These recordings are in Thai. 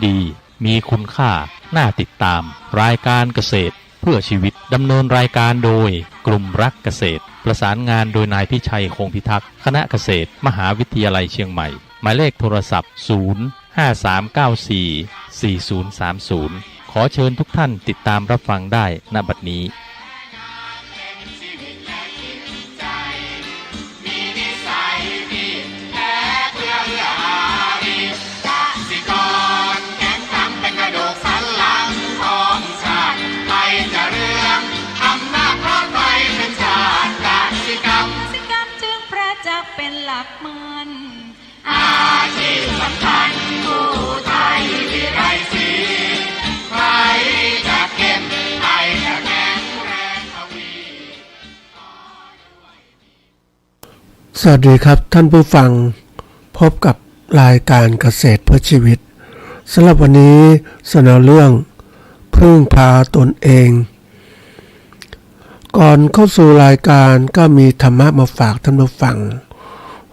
ดีมีคุณค่าน่าติดตามรายการเกษตรเพื่อชีวิตดำเนินรายการโดยกลุ่มรักเกษตรประสานงานโดยนายพิชัยคงพิทักษ์คณะเกษตรมหาวิทยาลัยเชียงใหม่หมายเลขโทรศัพท์053944030ขอเชิญทุกท่านติดตามรับฟังได้ณบัดนี้เป็นหลักมันอาชีพสำคัญผู้ไทยที่ไรสีใครจะเก็บใครจะแข็งแรงทวีสวัสดีครับท่านผู้ฟังพบกับรายการเกษตรเพื่อชีวิตสำหรับวันนี้เสนอเรื่องพึ่งพาตนเองก่อนเข้าสู่รายการก็มีธรรมะมาฝากท่านผู้ฟัง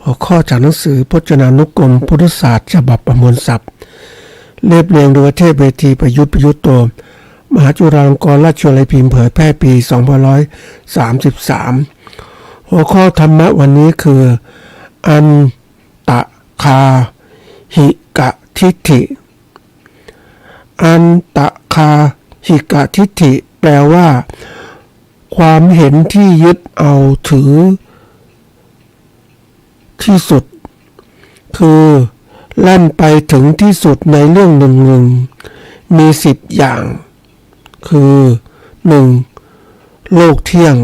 หัวข้อจากหนังสือพจนานุกรมพุทธศาสตร์ฉบับประมวลศัพท์เรียบเรียงโดยเทพเวทีประยุทธ์โตมหาจุฬาลงกรณราชวิทยาลัยพิมพ์เผยแพร่ปี2533หัวข้อธรรมะวันนี้คืออันตะคาหิกะทิฏฐิอันตะคาหิกะทิฏฐิแปลว่าความเห็นที่ยึดเอาถือที่สุดคือลั่นไปถึงที่สุดในเรื่องหนึ่งมี10อย่างคือ1. โลกเที่ยง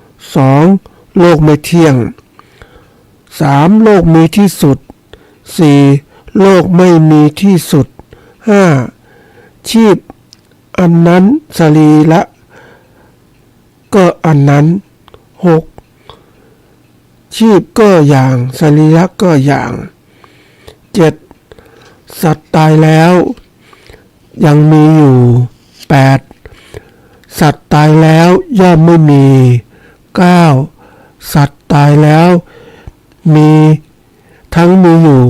2. โลกไม่เที่ยง 3. โลกมีที่สุด 4. โลกไม่มีที่สุด 5. ชีพอันนั้นสรีระก็อันนั้น 6. ชีพก็อย่างสรีระก็อย่าง 7. สัตว์ตายแล้วยังมีอยู่ 8. สัตว์ตายแล้วย่อมไม่มี 9. สัตว์ตายแล้วมีทั้งมีอยู่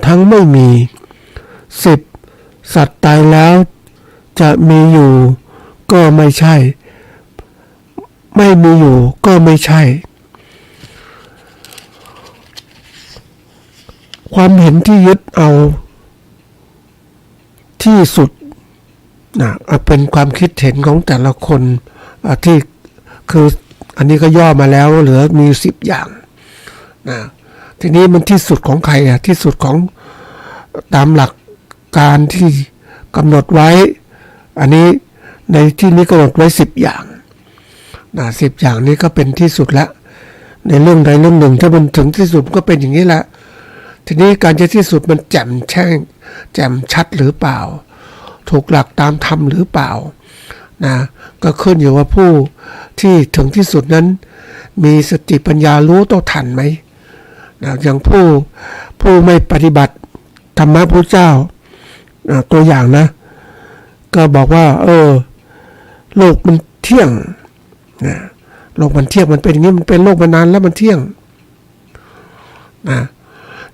ทั้งไม่มี 10. สัตว์ตายแล้วจะมีอยู่ก็ไม่ใช่ไม่มีอยู่ก็ไม่ใช่ความเห็นที่ยึดเอาที่สุดนะเป็นความคิดเห็นของแต่ละคนที่คืออันนี้ก็ย่อมาแล้วเหลือมี10อย่างนะทีนี้มันที่สุดของใครที่สุดของตามหลักการที่กำหนดไว้อันนี้ในที่นี้กำหนดไว้10อย่างนะ10อย่างนี้ก็เป็นที่สุดแล้วในเรื่องใดเรื่องหนึ่งถ้ามันถึงที่สุดก็เป็นอย่างนี้แหละทีนี้การจะที่สุดมันแจ่มชัดหรือเปล่าถูกหลักตามธรรมหรือเปล่านะก็ขึ้นอยู่ว่าผู้ที่ถึงที่สุดนั้นมีสติปัญญารู้ต่อทันไหมนะอย่างผู้ไม่ปฏิบัติธรรมะพระเจ้าตัวอย่างนะก็บอกว่าโลกมันเที่ยงนะโลกมันเที่ยงมันเป็นอย่างนี้มันเป็นโลกมานานแล้วมันเที่ยงนะ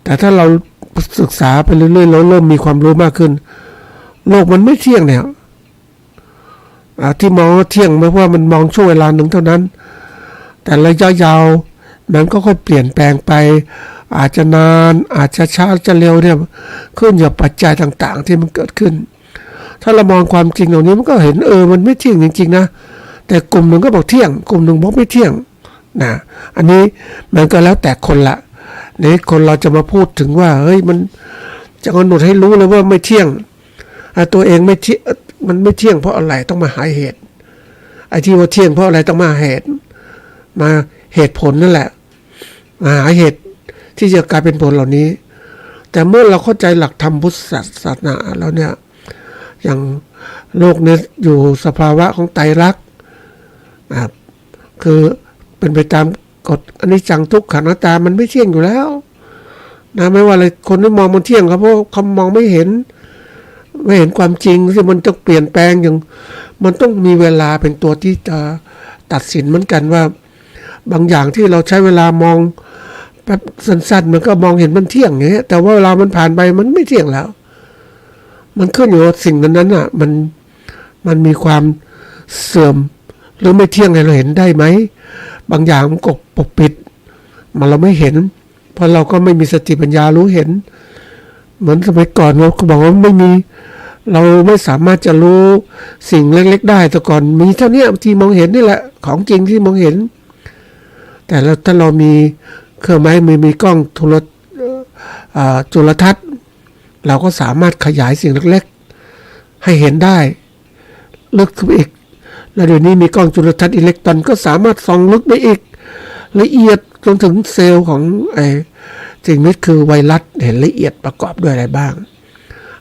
แต่ถ้าเราศึกษาไปเรื่อยๆเราเริ่มมีความรู้มากขึ้นโลกมันไม่เที่ยงเนี่ยที่มองว่าเที่ยงไม่ว่ามันมองช่วงเวลาหนึ่งเท่านั้นแต่ระยะยาวมันก็ค่อยเปลี่ยนแปลงไปอาจจะนานอาจจะช้าจะเร็วเนี่ยขึ้นอยู่กับปัจจัยต่างๆที่มันเกิดขึ้นถ้าเรามองความจริงเหล่านี้มันก็เห็นมันไม่เที่ยงจริงๆนะแต่กลุ่มหนึ่งก็บอกเที่ยงกลุ่มหนึ่งบอกไม่เที่ยงนะอันนี้มันก็แล้วแต่คนละนี่คนเราจะมาพูดถึงว่าเฮ้ยมันจะกำหนดให้รู้เลยว่าไม่เที่ยงตัวเองไม่เที่ยงมันไม่เที่ยงเพราะอะไรต้องมาหาเหตุไอ้ที่ว่าเที่ยงเพราะอะไรต้องมาเหตุผลนั่นแหละมาหาเหตุที่จะกลายเป็นผลเหล่านี้แต่เมื่อเราเข้าใจหลักธรรมพุทธศาสนาแล้วเนี่ยอย่างโลกนี้อยู่สภาวะของไตรลักษณ์คือเป็นไปตามกฎอนิจจังทุกขังอนัตตามันไม่เที่ยงอยู่แล้วนะไม่ว่าอะไรคนที่มองมันเที่ยงครับเพราะเขามองไม่เห็นความจริงที่มันต้องเปลี่ยนแปลงอย่างมันต้องมีเวลาเป็นตัวที่จะตัดสินเหมือนกันว่าบางอย่างที่เราใช้เวลามองแป๊บสั้นๆมันก็มองเห็นมันเที่ยงอย่างเงี้ยแต่ว่าเวลามันผ่านไปมันไม่เที่ยงแล้ว มันขึ้นอยู่ว่าสิ่งนั้นอ่ะมันมีความเสื่อมหรือไม่เที่ยงให้เราเห็นได้ไหมบางอย่างมันกปกปิดมันเราไม่เห็นเพราะเราก็ไม่มีสติปัญญารู้เห็นเหมือนสมัยก่อนเราก็บอกว่าไม่มีเราไม่สามารถจะรู้สิ่งเล็กๆได้แต่ก่อนมีเท่านี้ที่มองเห็นนี่แหละของจริงที่มองเห็นแต่ถ้าเรามีเครื่องไม้มีกล้องจุลทรรศน์เราก็สามารถขยายสิ่งเล็กๆให้เห็นได้ลึกขึ้นอีกแล้วเดี๋ยวนี้มีกล้องจุลทรรศน์อิเล็กตรอนก็สามารถส่องลึกได้อีกละเอียดจนถึงเซลล์ของสิ่งนี้คือไวรัสเห็นละเอียดประกอบด้วยอะไรบ้าง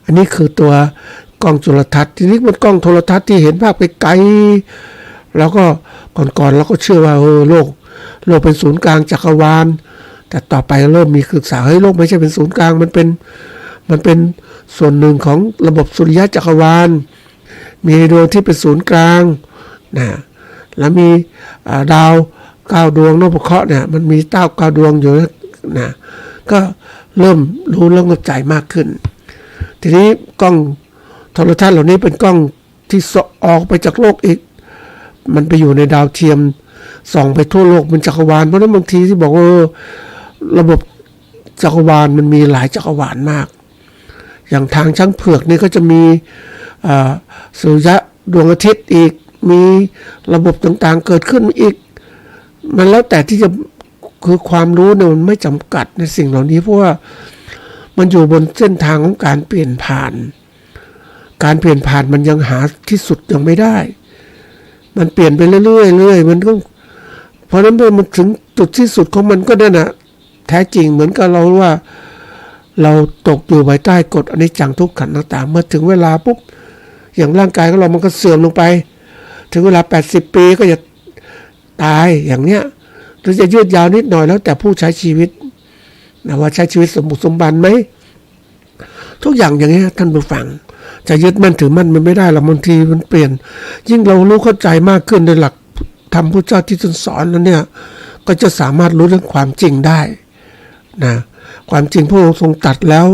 อันนี้คือตัวกล้องจุลทรรศน์ทีนี้มันกล้องโทรทัศน์ที่เห็นภาพไกลๆแล้วก็ก่อนเราก็เชื่อว่าโลกเป็นศูนย์กลางจักรวาลแต่ต่อไปเริ่มมีศึกษาให้โลกไม่ใช่เป็นศูนย์กลางมันเป็นส่วนหนึ่งของระบบสุริยะจักรวาลมีดวงที่เป็นศูนย์กลางนะแล้วมีดาว9 ดวงนพเคราะห์เนี่ยมันมี9 ดวงอยู่นะก็เริ่มรู้เรื่องเข้าใจมากขึ้นทีนี้กล้องโทรทัศน์เหล่านี้เป็นกล้องที่ออกไปจากโลกอีกมันไปอยู่ในดาวเทียมส่องไปทั่วโลกมันจักรวาลเพราะนั้นบางทีที่บอกว่าระบบจักรวาลมันมีหลายจักรวาลมากอย่างทางช้างเผือกนี่ก็จะมีสุริยะดวงอาทิตย์อีกมีระบบต่างๆเกิดขึ้นอีกมันแล้วแต่ที่จะคือความรู้เนี่ยมันไม่จำกัดในสิ่งเหล่านี้เพราะว่ามันอยู่บนเส้นทางของการเปลี่ยนผ่านมันยังหาที่สุดยังไม่ได้มันเปลี่ยนไปเรื่อยๆมันก็เพราะนั้นเมื่อมันถึงจุดที่สุดของมันก็นั่นน่ะแท้จริงเหมือนกับเราว่าเราตกอยู่ภายใต้กฎอนิจจังทุกขังอนัตตาเมื่อถึงเวลาปุ๊บอย่างร่างกายของเรามันก็เสื่อมลงไปถึงเวลา80 ปีก็จะตายอย่างเนี้ยหรือจะยืดยาวนิดหน่อยแล้วแต่ผู้ใช้ชีวิตนะว่าใช้ชีวิตสมบุกสมบันไหมทุกอย่างอย่างนี้ท่านผู้ฟังจะยึดมั่นถือมั่นมันไม่ได้หรอกบางทีมันเปลี่ยนยิ่งเรารู้เข้าใจมากขึ้นในหลักธรรมพระเจ้าที่ท่านสอนแล้วเนี่ยก็จะสามารถรู้เรื่องความจริงได้นะความจริงพระองค์ทรงตรัสแล้ว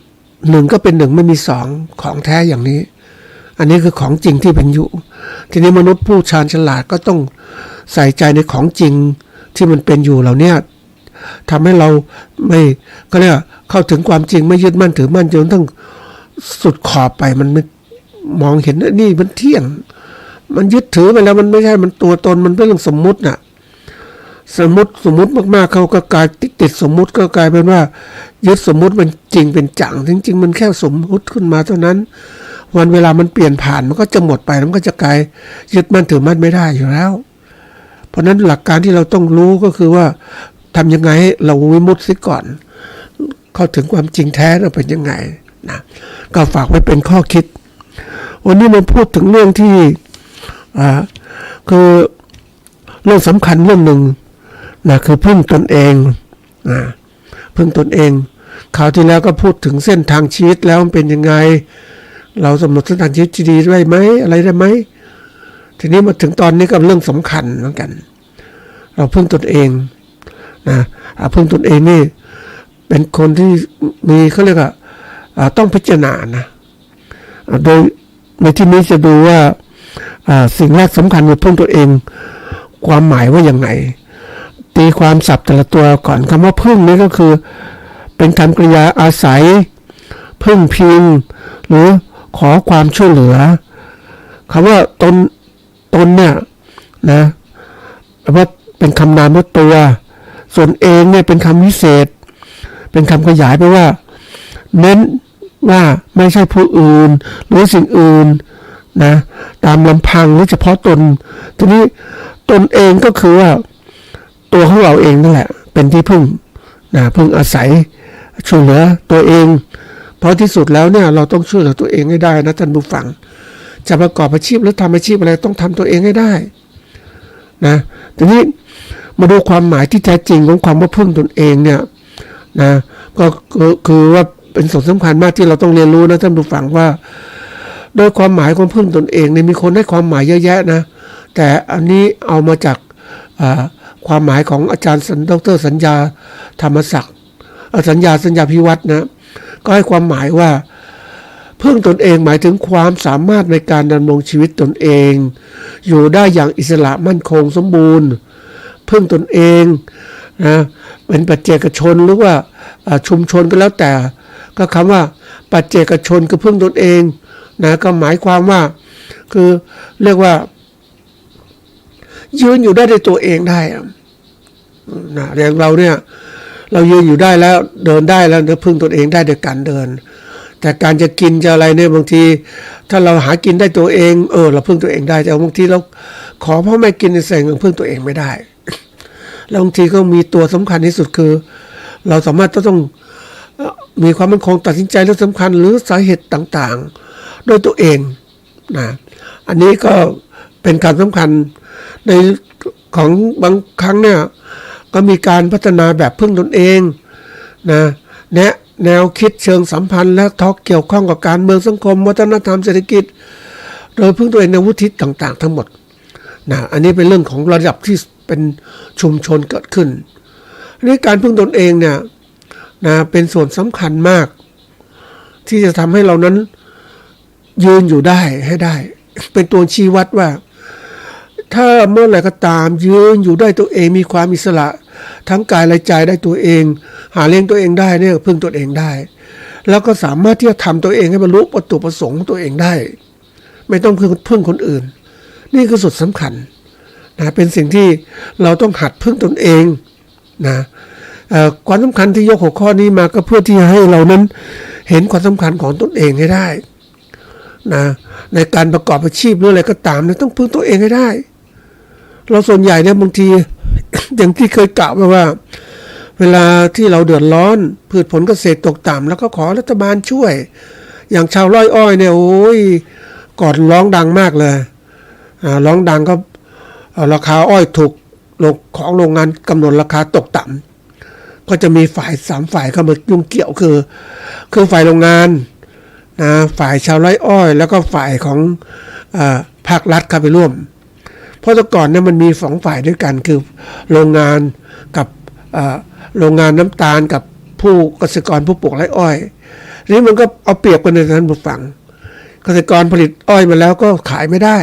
1ก็เป็น1ไม่มี2ของแท้อย่างนี้อันนี้คือของจริงที่เป็นอยู่ทีนี้มนุษย์ผู้ชาญฉลาดก็ต้องใส่ใจในของจริงที่มันเป็นอยู่เหล่านี้ทำให้เราไม่ก็เรียกเข้าถึงความจริงไม่ยึดมั่นถือมั่นจนต้องสุดขอบไปมันไม่มองเห็นนี่มันเที่ยงมันยึดถือไปแล้วมันไม่ใช่มันตัวตนมันเป็นเรื่องสมมุติน่ะสมมุติมากๆเขาก็กลายติดสมมุติก็กลายเป็นว่ายึดสมมุติมันจริงเป็นจังจริงๆมันแค่สมมุติขึ้นมาเท่านั้นวันเวลามันเปลี่ยนผ่านมันก็จะหมดไปมันก็จะกลายยึดมั่นถือมั่นไม่ได้อยู่แล้วเพราะนั้นหลักการที่เราต้องรู้ก็คือว่าทำยังไงให้เราวิมุตติเสียก่อนเข้าถึงความจริงแท้เราเป็นยังไงนะก็ฝากไว้เป็นข้อคิดวันนี้มาพูดถึงเรื่องที่คือเรื่องสำคัญเรื่องหนึ่งนะคือพึ่งตนเองนะพึ่งตนเองคราวที่แล้วก็พูดถึงเส้นทางชีวิตแล้วมันเป็นยังไงเราสำรวจเส้นทางชีวิตดีได้ไหมอะไรได้ไหมทีนี้มาถึงตอนนี้ก็เรื่องสำคัญเหมือนกันเราพึ่งตนเองนะพึ่งตนเองนี่เป็นคนที่มีเขาเรียกว่าต้องพิจารณานะโดยในที่นี้จะดูว่าสิ่งแรกสำคัญคือพึ่งตนเองความหมายว่าอย่างไงตีความศัพท์แต่ละตัวก่อนคำว่าพึ่งนี่ก็คือเป็นคำกริยาอาศัยพึ่งพิงหรือขอความช่วยเหลือคำว่าตนเนี่ยนะว่าเป็นคำนามว่าตัวส่วนเองเนี่ยเป็นคำวิเศษเป็นคำขยายไปว่าเน้นว่าไม่ใช่ผู้อื่นหรือสิ่งอื่นนะตามลำพังหรือเฉพาะตนทีนี้ตนเองก็คือว่าตัวของเราเองนั่นแหละเป็นที่พึ่งนะพึ่งอาศัยช่วยเหลือตัวเองเพราะที่สุดแล้วเนี่ยเราต้องช่วยเหลือตัวเองให้ได้นะท่านผู้ฟังจะประกอบอาชีพหรือทำอาชีพอะไรต้องทำตัวเองให้ได้นะทีนี้มาดูความหมายที่แท้จริงของความว่าพึ่งตนเองเนี่ยนะก็คือว่าเป็นส่วนสำคัญมากที่เราต้องเรียนรู้นะท่านผู้ฟังว่าโดยความหมายของพึ่งตนเองเนี่ยมีคนให้ความหมายเยอะแยะนะแต่อันนี้เอามาจากความหมายของอาจารย์ดร.สัญญาธรรมศักดิ์สัญญาพิวัตรนะก็ให้ความหมายว่า พึ่งตนเองหมายถึงความสามารถในการดำรงชีวิตตนเองอยู่ได้อย่างอิสระมั่นคงสมบูรณ์พึ่งตนเองนะเป็นปัจเจกชนหรือว่าชุมชนก็แล้วแต่ก็คำว่าปัจเจกชนคือพึ่งตนเองนะก็หมายความว่าคือเรียกว่ายืนอยู่ได้ด้วยตัวเองได้นะอย่างเราเนี่ยเรายืนอยู่ได้แล้วเดินได้แล้วพึ่งตนเองได้โดยการเดินแต่การจะกินจะอะไรเนี่ยบางทีถ้าเราหากินได้ตัวเองเราพึ่งตัวเองได้แต่บางทีเราขอพ่อแม่กินในแสงพึ่งตัวเองไม่ได้แล้วบางทีก็มีตัวสำคัญที่สุดคือเราสามารถต้องมีความมั่นคงตัดสินใจเรื่องสำคัญหรือสาเหตุต่างๆด้วยตัวเองนะอันนี้ก็เป็นการสำคัญในของบางครั้งเนี่ยก็มีการพัฒนาแบบพึ่งตนเองนะแนวคิดเชิงสัมพันธ์และทอกเกี่ยวข้องกับการเมืองสังคมวัฒนธรรมเศรษฐกิจโดยพึ่งตัวเองในวุฒิต่างๆทั้งหมดนะอันนี้เป็นเรื่องของระดับที่เป็นชุมชนเกิดขึ้นนี่การพึ่งตนเองเนี่ยนะเป็นส่วนสำคัญมากที่จะทำให้เรานั้นยืนอยู่ได้ให้ได้เป็นตัวชี้วัดว่าถ้าเมื่อไหร่ก็ตามยืนอยู่ได้ตัวเองมีความอิสระทั้งกายและใจได้ตัวเองหาเลี้ยงตัวเองได้เนี่ยพึ่งตัวเองได้แล้วก็สามารถที่จะทำตัวเองให้บรรลุวัตถุประสงค์ของตัวเองได้ไม่ต้องพึ่งคนอื่นนี่คือสุดสำคัญนะเป็นสิ่งที่เราต้องหัดพึ่งตนเองนะความสำคัญที่ยกหัวข้อนี้มาก็เพื่อที่จะให้เรานั้นเห็นความสำคัญของตนเองให้ได้นะในการประกอบอาชีพหรืออะไรก็ตามเนี่ยต้องพึ่งตัวเองให้ได้เราส่วนใหญ่เนี่ยบางที อย่างที่เคยกล่าวไปว่าเวลาที่เราเดือดร้อนพืชผลเกษตรตกต่ำแล้วก็ขอรัฐบาลช่วยอย่างชาวไร่อ้อยเนี่ยโอ้ยก่อนร้องดังมากเลยร้องดังก็ราคาอ้อยถูกของโรงงานกำหนดราคาตกต่ำก็จะมีฝ่าย3ฝ่ายเข้ามายุ่งเกี่ยวคือฝ่ายโรงงานนะฝ่ายชาวไร่อ้อยแล้วก็ฝ่ายของภาครัฐเข้าไปร่วมเพราะแต่ก่อนเนี่ยมันมี2ฝ่ายด้วยกันคือโรงงานกับโรงงานน้ำตาลกับผู้เกษตรกรผู้ปลูกไร่อ้อยนี่มันก็เอาเปรียบกันในทางบุฝั่งเกษตรกรผลิตอ้อยมาแล้วก็ขายไม่ได้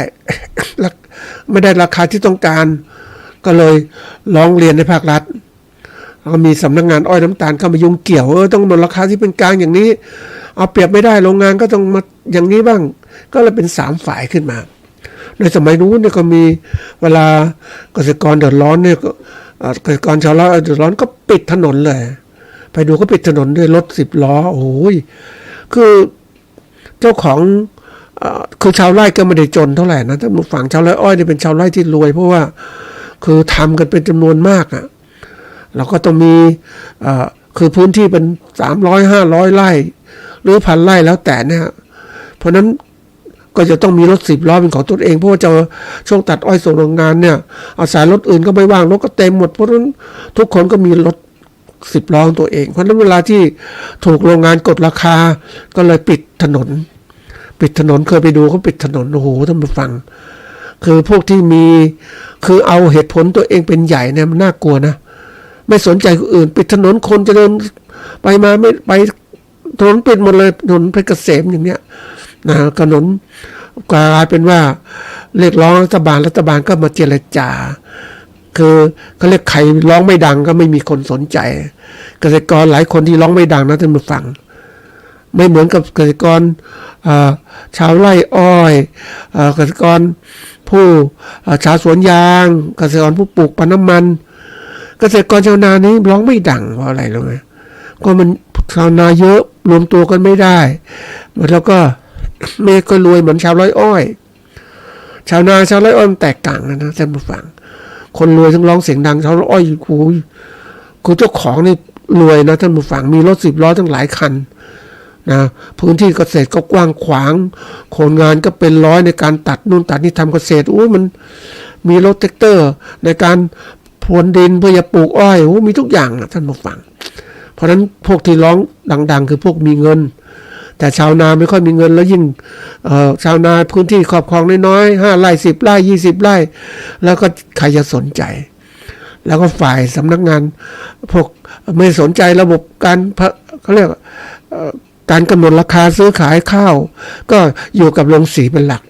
ไม่ได้ราคาที่ต้องการก็เลยร้องเรียนในภาครัฐแล้วก็มีสำนักงานอ้อยน้ำตาลเข้ามายุ่งเกี่ยวต้องลดราคาที่เป็นกลางอย่างนี้เอาเปรียบไม่ได้โรงงานก็ต้องมาอย่างนี้บ้างก็เลยเป็น3ฝ่ายขึ้นมาในสมัยนู้นเนี่ยก็มีเวลาเกษตรกรเดือดร้อนเนี่ยเกษตรกรชาวไร่เดือดร้อนก็ปิดถนนเลยไปดูก็ปิดถนนด้วยรถ10 ล้อโอ้ยคือเจ้าของคือชาวไร่ก็ไม่ได้จนเท่าไหร่นะถ้าฝั่งชาวไร่อ้อยเนี่ยเป็นชาวไร่ที่รวยเพราะว่าคือทำกันเป็นจำนวนมากเราก็ต้องมีคือพื้นที่เป็น300-500 ไร่หรือ1,000 ไร่แล้วแต่เนี่ยเพราะนั้นก็จะต้องมีรถ10 ล้อเป็นของตัวเองเพราะว่าจะช่วงตัดอ้อยส่งโรงงานเนี่ยเอาสายรถอื่นก็ไม่ว่างรถก็เต็มหมดเพราะฉะนั้นทุกคนก็มีรถ10 ล้อของตัวเองเพราะฉะนั้นเวลาที่ถูกโรงงานกดราคาก็เลยปิดถนนเคยไปดูเขาปิดถนนโอ้โหท่านผู้ฟังคือพวกที่มีคือเอาเหตุผลตัวเองเป็นใหญ่เนี่ยมันน่ากลัวนะไม่สนใจคนอื่นปิดถนนคนจะเดินไปมาไม่ไปถนนปิดหมดเลยถนนเพชรเกษมอย่างเนี้ยนะถนนกลายเป็นว่าเรียกร้องรัฐบาลก็มาเจรจาคือเขาเรียกใครร้องไม่ดังก็ไม่มีคนสนใจเกษตรกรหลายคนที่ร้องไม่ดังนะท่านผู้ฟังไม่เหมือนกับเกษตรกรชาวไร่อ้อยเกษตรกรผู้ชาวสวนยางเกษตรกรผู้ปลูกปาล์มน้ำมันเกษตรกรชาวนานี้ร้องไม่ดังเพราะอะไรรู้ไหมก็มันชาวนาเยอะรวมตัวกันไม่ได้แล้วก็ไม่ก็รวยเหมือนชาวไร่อ้อยชาวไร่อ้อยมันแตกต่างนะท่านผู้ฟังคนรวยทั้งร้องเสียงดังชาวไร่อ้อยคือเจ้าของนี่รวยนะท่านผู้ฟังมีรถ10 ล้อทั้งหลายคันนะพื้นที่เกษตรก็กว้างขวางคนงานก็เป็นร้อยในการตัดนู่นตัดนี่ทำเกษตรมันมีรถแท็กเตอร์ในการพรวนดินเพื่อจะปลูกอ้อยมีทุกอย่างนะท่านผู้ฟังเพราะฉะนั้นพวกที่ร้องดังๆคือพวกมีเงินแต่ชาวนาไม่ค่อยมีเงินแล้วยิ่งชาวนาพื้นที่ครอบครองน้อยๆ5 ไร่10 ไร่20 ไร่แล้วก็ใครจะสนใจแล้วก็ฝ่ายสำนักงานพวกไม่สนใจระบบการเขาเรียก การกำหนดราคาซื้อขายข้าวก็อยู่กับโรงสีเป็นหลัก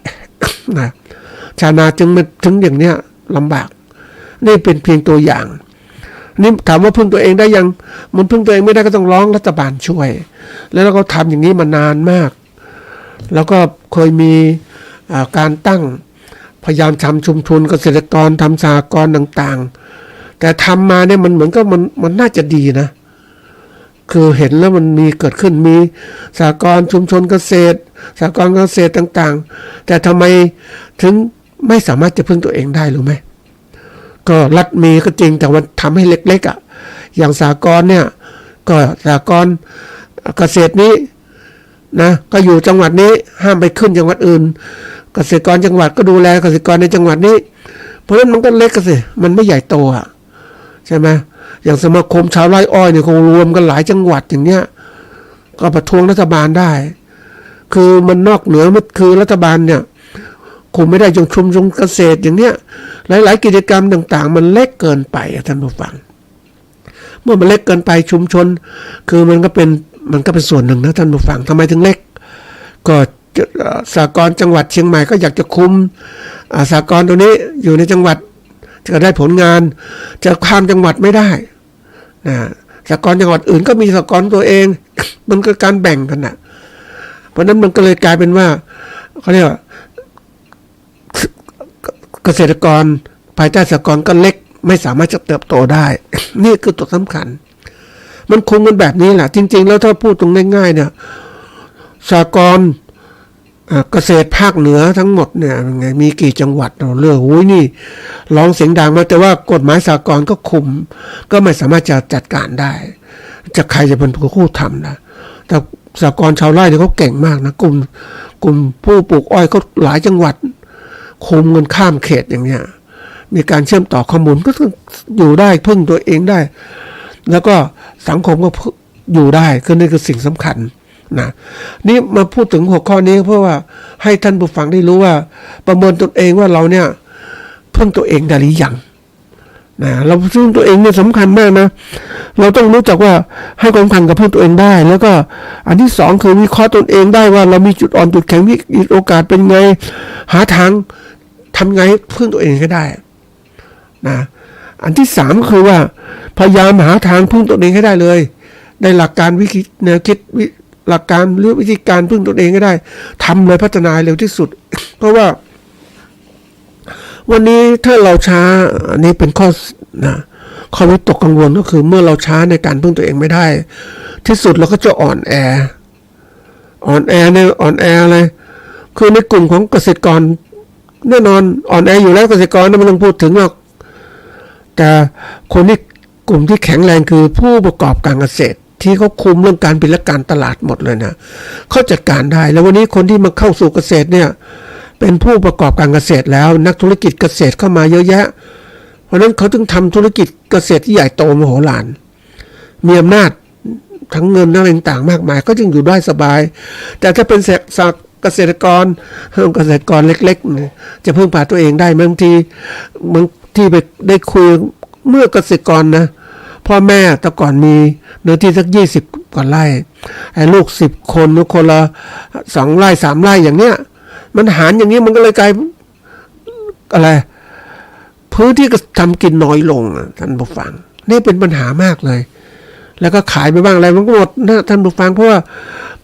นะชาวนาจึงอย่างเนี้ยลำบากนี่เป็นเพียงตัวอย่างนี่ถามว่าพึ่งตัวเองได้ยังมันพึ่งตัวเองไม่ได้ก็ต้องร้องรัฐบาลช่วยแล้วเราก็ทำอย่างนี้มานานมากแล้วก็เคยมีการตั้งพยายามทำชุมชนเกษตรกรทำสหกรณ์ต่างๆแต่ทำมาเนี่ยมันเหมือนกับมันน่าจะดีนะคือเห็นแล้วมันมีเกิดขึ้นมีสหกรณ์ชุมชนเกษตรสหกรณ์เกษตรต่างๆแต่ทำไมถึงไม่สามารถจะพึ่งตัวเองได้รู้ไหมก็รัฐมีก็จริงแต่ว่าทำให้เล็กๆอ่ะอย่างสหกรณ์เนี่ยก็สหกรณ์เกษตรนี้นะก็อยู่จังหวัดนี้ห้ามไปขึ้นจังหวัดอื่นเกษตรกรจังหวัดก็ดูแลเกษตรกรในจังหวัดนี้เพราะฉะนั้นมันก็เล็กกันสิมันไม่ใหญ่โตอ่ะใช่ไหมอย่างสมาคมชาวไร่อ้อยเนี่ยคงรวมกันหลายจังหวัดอย่างเนี้ยก็ประท้วงรัฐบาลได้คือมันนอกเหนือมันคือรัฐบาลเนี่ยคงไม่ได้จงชุมชนเกษตรอย่างเนี้ยหลายๆกิจกรรมต่างๆมันเล็กเกินไปท่านผู้ฟังเมื่อมันเล็กเกินไปชุมชนคือมันก็เป็นส่วนหนึ่งนะท่านผู้ฟังทำไมถึงเล็กก็สหกรณ์จังหวัดเชียงใหม่ก็อยากจะคุมสหกรณ์ตัวนี้อยู่ในจังหวัดจะได้ผลงานจะข้ามจังหวัดไม่ได้นะสหกรณ์จังหวัดอื่นก็มีสหกรณ์ตัวเอง มันก็การแบ่งกันนะเพราะนั้นมันก็เลยกลายเป็นว่าเขาเรียกว่าเกษตรกรภายใต้สหกรณ์ก็เล็กไม่สามารถจะเติบโตได้ นี่คือตัวสำคัญมันคุมกันแบบนี้แหละจริงๆแล้วถ้าพูดตรงง่ายๆเนี่ยสหกรณ์เกษตรภาคเหนือทั้งหมดเนี่ยไงมีกี่จังหวัดเราเลือกโอ้ยนี่ร้องเสียงดังมาแต่ว่ากฎหมายสหกรณ์ก็คุมก็ไม่สามารถจะจัดการได้จะใครจะเป็นผู้ทำนะแต่สหกรณ์ชาวไร่เนี่ยเขาเก่งมากนะกลุ่มผู้ปลูกอ้อยเขาหลายจังหวัดคุมกันข้ามเขตอย่างเนี้ยมีการเชื่อมต่อข้อมูลก็อยู่ได้พึ่งตัวเองได้แล้วก็สังคมก็อยู่ได้คือนี่คือสิ่งสำคัญนะนี่มาพูดถึงหัวข้อนี้เพราะว่าให้ท่านผู้ฟังได้รู้ว่าประเมินตนเองว่าเราเนี่ยพึ่งตัวเองได้หรือยังนะเราพึ่งตัวเองเนี่ยสำคัญมากนะเราต้องรู้จักว่าให้ความสำคัญกับพึ่งตัวเองได้แล้วก็อันที่สองคือวิเคราะห์ตนเองได้ว่าเรามีจุดอ่อนจุดแข็งมีโอกาสเป็นไงหาทางทำไงพึ่งตัวเองก็ได้นะอันที่สามคือว่าพยายามหาทางพึ่งตัวเองให้ได้เลยในหลักการวิธีแนวคิดหลักการหรือวิธีการพึ่งตนเองก็ได้ทำเลยพัฒนาเร็วที่สุด เพราะว่าวันนี้ถ้าเราช้าอันนี้เป็นข้อวิตกกังวลก็คือเมื่อเราช้าในการพึ่งตัวเองไม่ได้ที่สุดเราก็จะอ่อนแออะไรคือในกลุ่มของเกษตรกรแน่นอนอ่อนแออยู่แล้วเกษตรกรไม่ต้องพูดถึงหรอกแต่คนที่กลุ่มที่แข็งแรงคือผู้ประกอบการเกษตรที่เขาคุมเรื่องการผลิตและการตลาดหมดเลยนะเขาจัดการได้แล้ววันนี้คนที่มาเข้าสู่เกษตรเนี่ยเป็นผู้ประกอบการเกษตรแล้วนักธุรกิจเกษตรเข้ามาเยอะแยะเพราะนั้นเขาจึงทำธุรกิจเกษตรที่ใหญ่โตมโหฬารมีอำนาจทั้งเงินอะไรต่างๆมากมายก็จึงอยู่ได้สบายแต่ถ้าเป็นเกษตรกรเล็กๆจะพึ่งพาตัวเองได้บางที่ไปได้คุยเมื่อเกษตรกรนะพ่อแม่แต่ก่อนมีเนื้อที่สัก20 กว่าไร่ไอ้ลูก10 คนคนละ2 ไร่ 3 ไร่อย่างเนี้ยมันหารอย่างนี้มันก็เลยกลายอะไรพื้นที่ก็ทำกินน้อยลงท่านผู้ฟังนี่เป็นปัญหามากเลยแล้วก็ขายไปบ้างอะไรมันก็หมดนะท่านผู้ฟังเพราะว่า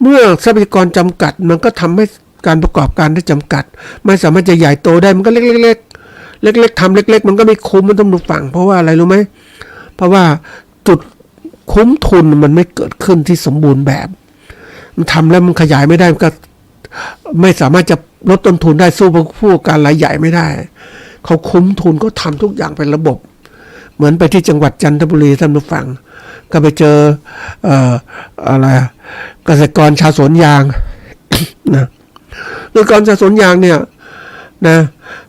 เมื่อทรัพยากรจำกัดมันก็ทำให้การประกอบการได้จำกัดไม่สามารถจะใหญ่โตได้มันก็เล็กทำเล็กๆมันก็ไม่คุ้มมันต้องดูฝั่งเพราะว่าอะไรรู้ไหมเพราะว่าจุดคุ้มทุนมันไม่เกิดขึ้นที่สมบูรณ์แบบมันทำแล้วมันขยายไม่ได้มันก็ไม่สามารถจะลดต้นทุนได้สู้ผู้การรายใหญ่ไม่ได้เขาคุ้มทุนก็ทำทุกอย่างเป็นระบบเหมือนไปที่จังหวัดจันทบุรีท่านผู้ฟังก็ไปเจออะไรเกษตรกรชาวสวนยาง นะเกษตรกรชาวสวนยางเนี่ยนะ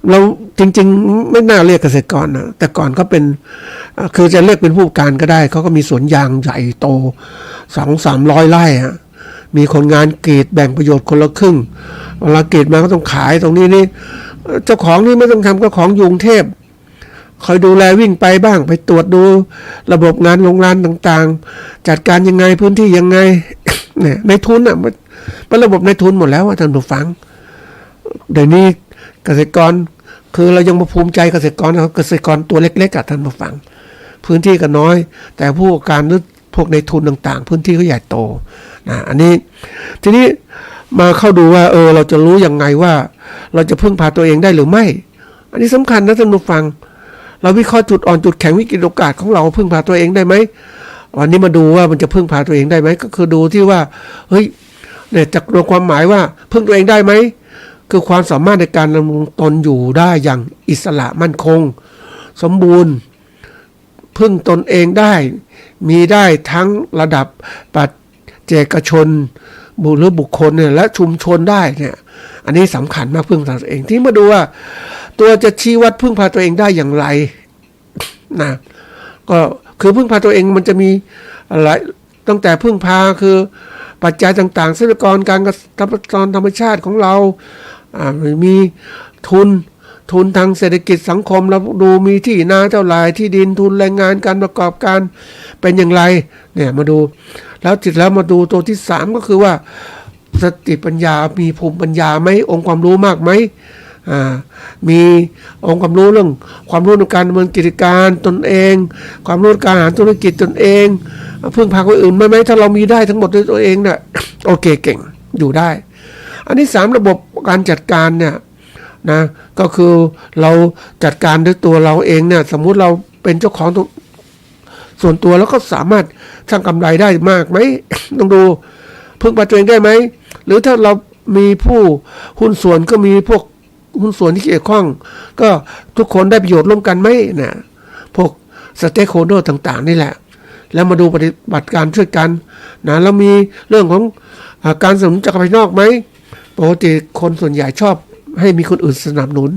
เราจริงๆไม่น่าเรียกเกษตรกรนะแต่ก่อนก็เป็นคือจะเรียกเป็นผู้การก็ได้เขาก็มีสวนยางใหญ่โต 200-300 ไร่ฮะมีคนงานกรีดแบ่งประโยชน์คนละครึ่งเวลากรีดมาก็ต้องขายตรงนี้นี่เจ้าของนี่ไม่ต้องทำก็ของอยู่กรุงเทพคอยดูแลวิ่งไปบ้างไปตรวจดูระบบงานโรงงานต่างๆจัดการยังไงพื้นที่ยังไง เนี่ยในทุนอ่ะเป็นระบบในทุนหมดแล้วท่านผู้ฟังเดี๋ยวนี้เกษตรกรคือเรายังมาภูมิใจเกษตรกรตัวเล็กๆท่านผู้ฟังพื้นที่ก็น้อยแต่ผู้ประกอบการหรือพวกในทุนต่างๆพื้นที่ก็ใหญ่โตนะอันนี้ทีนี้มาเข้าดูว่าเราจะรู้ยังไงว่าเราจะพึ่งพาตัวเองได้หรือไม่อันนี้สำคัญนะท่านผู้ฟังเราวิเคราะห์จุดอ่อนจุดแข็งวิกฤตโอกาสของเราพึ่งพาตัวเองได้ไหมวันนี้มาดูว่ามันจะพึ่งพาตัวเองได้ไหมก็คือดูที่ว่าเฮ้ยเนี่ยจากความหมายว่าพึ่งตัวเองได้ไหมคือความสามารถในการดำรงตนอยู่ได้อย่างอิสระมั่นคงสมบูรณ์พึ่งตนเองได้มีได้ทั้งระดับปัจเจกชนหรือบุคคลเนี่ยและชุมชนได้เนี่ยอันนี้สำคัญมากพึ่งพาตัวเองที่มาดูว่าตัวจะชี้วัดพึ่งพาตัวเองได้อย่างไรนะก็คือพึ่งพาตัวเองมันจะมีอะไรตั้งแต่พึ่งพาคือปัจจัยต่างๆทรัพยากรการธรรมชาติของเรามีทุนทางเศรษฐกิจสังคมเราดูมีที่นาเท่าไหร่ที่ดินทุนแรงงานการประกอบการเป็นอย่างไรเนี่ยมาดูแล้วจิตแล้วมาดูตัวที่3ก็คือว่าสติปัญญามีภูมิปัญญาไหมองค์ความรู้มากไหมมีองค์ความรู้เรื่องความรู้ในการดำเนินกิจการตนเองความรู้การหาธุรกิจตนเองพึ่งพาคนอื่นไหมถ้าเรามีได้ทั้งหมดด้วยตัวเองเนี่ยโอเคเก่งอยู่ได้อันที่3ระบบการจัดการเนี่ยนะก็คือเราจัดการด้วยตัวเราเองเนี่ยสมมุติเราเป็นเจ้าของส่วนตัวแล้วก็สามารถสร้างกำไรได้มากไหม ต้องดูพึ่งพาตัวเองได้ไหมหรือถ้าเรามีผู้หุ้นส่วนก็มีพวกหุ้นส่วนที่เกี่ยวข้องก็ทุกคนได้ประโยชน์ร่วมกันไหมนะพวกสเต็กโฮลเดอร์ต่างๆนี่แหละแล้วมาดูปฏิบัติการช่วยกันนะแล้วมีเรื่องของการสนับสนุนจากภายนอกไหมปกติคนส่วนใหญ่ชอบให้มีคนอื่นสนับสนุน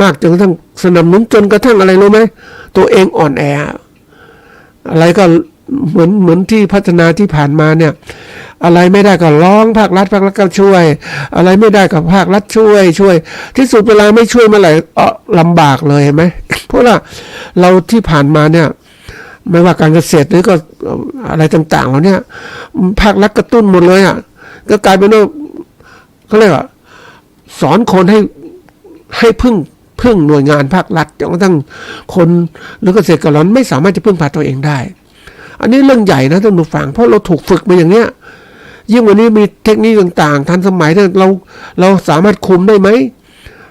มากจนกระทั่งสนับสนุนจนกระทั่งอะไรรู้ไหมตัวเองอ่อนแออะไรก็เหมือนที่พัฒนาที่ผ่านมาเนี่ยอะไรไม่ได้ก็ร้องภาครัฐก็ช่วยอะไรไม่ได้ก็ภาครัฐช่วยที่สุดเวลาไม่ช่วยเมื่อไหร่ลำบากเลยเห็นไหมเพราะว่าเราที่ผ่านมาเนี่ยไม่ว่าการเกษตรหรือก็อะไรต่างๆเราเนี่ยภาครัฐกระตุ้นหมดเลยอ่ะก็กลายเป็นว่าเขาเรียกว่าสอนคนให้พึ่งหน่วยงานภาครัฐจนกระทั่งคนหรือเกษตรกรไม่สามารถจะพึ่งพาตัวเองได้อันนี้เรื่องใหญ่นะท่านผู้ฟังเพราะเราถูกฝึกมาอย่างเนี้ยยิ่งวันนี้มีเทคนิคต่างๆทันสมัยเราสามารถคุมได้ไหม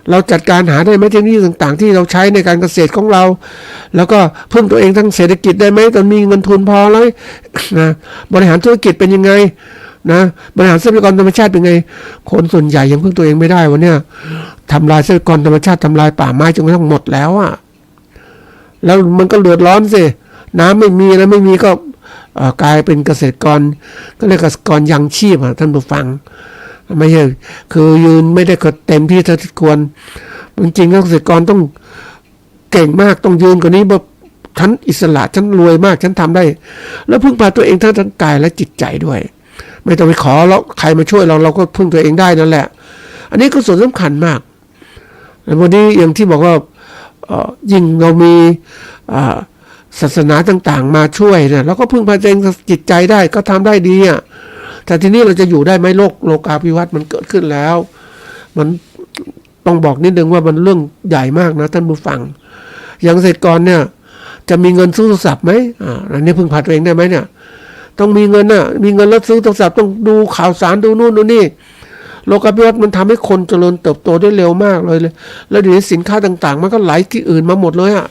เราจัดการหาได้ไหมเทคนิคต่างๆที่เราใช้ในการเกษตรของเราแล้วก็พึ่งตัวเองทั้งเศรษฐกิจได้ไหมตอนมีเงินทุนพอแล้วนะบริหารธุรกิจเป็นยังไงนะบริหารทรัพยากรธรรมชาติเป็นไงคนส่วนใหญ่ยังพึ่งตัวเองไม่ได้วันเนี้ยทำลายทรัพยากรธรรมชาติทำลายป่าไม้จนกระทั่งหมดแล้วอ่ะแล้วมันก็เดือดร้อนสิน้ำไม่มีแล้วไม่มีก็กลายเป็นเกษตรกรก็เรียกเกษตรกรยังชีพท่านผู้ฟังไม่ใช่คือยืนไม่ได้เต็มที่เท่าที่ควรจริงๆเกษตรกรต้องเก่งมากต้องยืนกว่านี้แบบฉันอิสระฉันรวยมากฉันทำได้แล้วพึ่งพาตัวเองทั้งกายและจิตใจด้วยไม่ต้องไปขอแล้วใครมาช่วยเราก็พึ่งตัวเองได้นั่นแหละอันนี้ก็ส่วนสำคัญมากวันนี้อย่างที่บอกว่ายิ่งเรามีศาสนาต่างๆมาช่วยเนี่ยเราก็พึ่งพาตัวเองจิตใจได้ก็ทำได้ดีอ่ะแต่ทีนี้เราจะอยู่ได้ไหมโลกาภิวัตน์มันเกิดขึ้นแล้วมันต้องบอกนิดนึงว่ามันเรื่องใหญ่มากนะท่านผู้ฟังอย่างเกษตรกรเนี่ยจะมีเงินซื้อโทรศัพท์ไหมอันนี้พึ่งพาตัวเองได้ไหมเนี่ยต้องมีเงินน่ะมีเงินแล้วซื้อโทรศัพท์ต้องดูข่าวสารดูนู่นดูนี่โลกาภิวัตน์มันทำให้คนเจริญเติบโตได้เร็วมากเลยแล้วเดี๋ยวนี้สินค้าต่างๆมันก็ไหลที่อื่นมาหมดเลยอ่ะ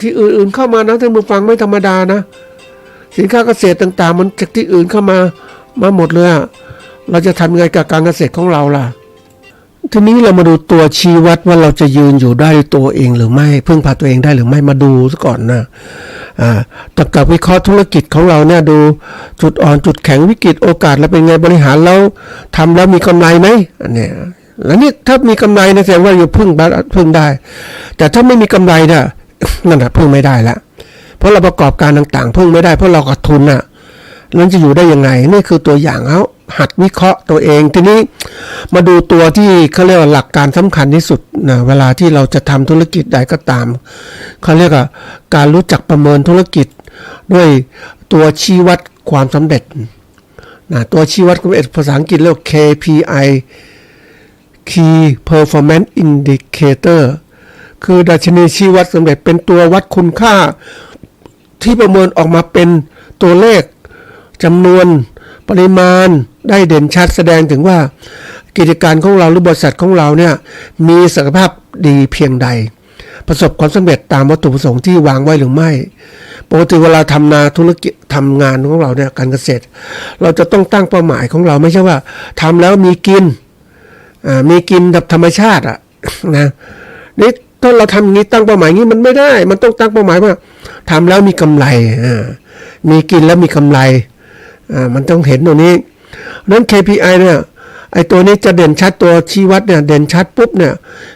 ที่อื่นเข้ามานะท่านผู้ฟังไม่ธรรมดานะสินค้าเกษตรต่างๆมันจากที่อื่นเข้ามาหมดเลยอ่ะเราจะทำยังไงกับการเกษตรของเราล่ะทีนี้เรามาดูตัวชี้วัดว่าเราจะยืนอยู่ได้ตัวเองหรือไม่พึ่งพาตัวเองได้หรือไม่มาดูซะก่อนนะตับกับวิเคราะห์ธุรกิจของเราเนี่ยดูจุดอ่อนจุดแข็งวิกฤตโอกาสแล้วเป็นไงบริหารแล้วทำแล้วมีกำไรไหมอันนี้แล้วนี่ถ้ามีกำไรนะแสดงว่าอยู่พึ่งได้แต่ถ้าไม่มีกำไรเนี่ยนั่นแหละพึ่งไม่ได้ละเพราะเราประกอบการต่างๆพึ่งไม่ได้เพราะเราขาดทุนน่ะแล้วจะอยู่ได้ยังไงนี่คือตัวอย่างเอาหัดวิเคราะห์ตัวเองทีนี้มาดูตัวที่เขาเรียกว่าหลักการสำคัญที่สุดนะเวลาที่เราจะทำธุรกิจใดก็ตามเขาเรียกว่าการรู้จักประเมินธุรกิจด้วยตัวชี้วัดความสำเร็จ นะตัวชี้วัดของภาษาอังกฤษเรียก KPI Key Performance Indicator คือดัชนีชี้วัดสำเร็จเป็นตัววัดคุณค่าที่ประเมินออกมาเป็นตัวเลขจำนวนปริมาณได้เด่นชัดแสดงถึงว่ากิจการของเราหรือบริษัทของเราเนี่ยมีศักยภาพดีเพียงใดประสบความสำเร็จตามวัตถุประสงค์ที่วางไว้หรือไม่ปกติเวลาทำนาธุรกิจทำงานของเราเนี่ยการเกษตรเราจะต้องตั้งเป้าหมายของเราไม่ใช่ว่าทำแล้วมีกินแบบธรรมชาตินะนี่ถ้าเราทำอย่างนี้ตั้งเป้าหมายนี้มันไม่ได้มันต้องตั้งเป้าหมายว่าทำแล้วมีกำไรมีกินแล้วมีกำไรมันต้องเห็นตรงนี้นั้น KPI เนี่ยไอ้ตัวนี้จะเด่นชัดตัวชี้วัดเนี่ยเด่นชัดปุ๊บเนี่ย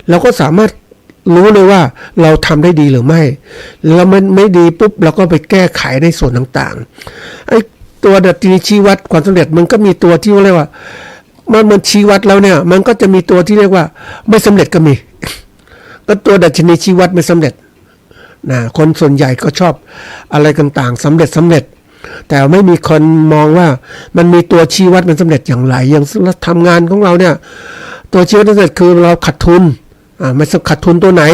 เราก็สามารถรู้เลยว่าเราทำได้ดีหรือไม่แล้วมันไม่ดีปุ๊บเราก็ไปแก้ไขในส่วนต่างๆไอ้ตัวดัชนีชี้วัดความสำเร็จมันก็มีตัวที่เรียกว่ามันชี้วัดแล้วเนี่ยมันก็จะมีตัวที่เรียกว่าไม่สำเร็จก็มีก็ตัวดัชนีชี้วัดไม่สำเร็จนะคนส่วนใหญ่ก็ชอบอะไรต่างๆสำเร็จแต่ไม่มีคนมองว่ามันมีตัวชี้วัดมันสำเร็จอย่างไรอย่างทำงานของเราเนี่ยตัวชี้วัดสำเร็จคือเราขาดทุนไม่ขาดทุนตัวไหน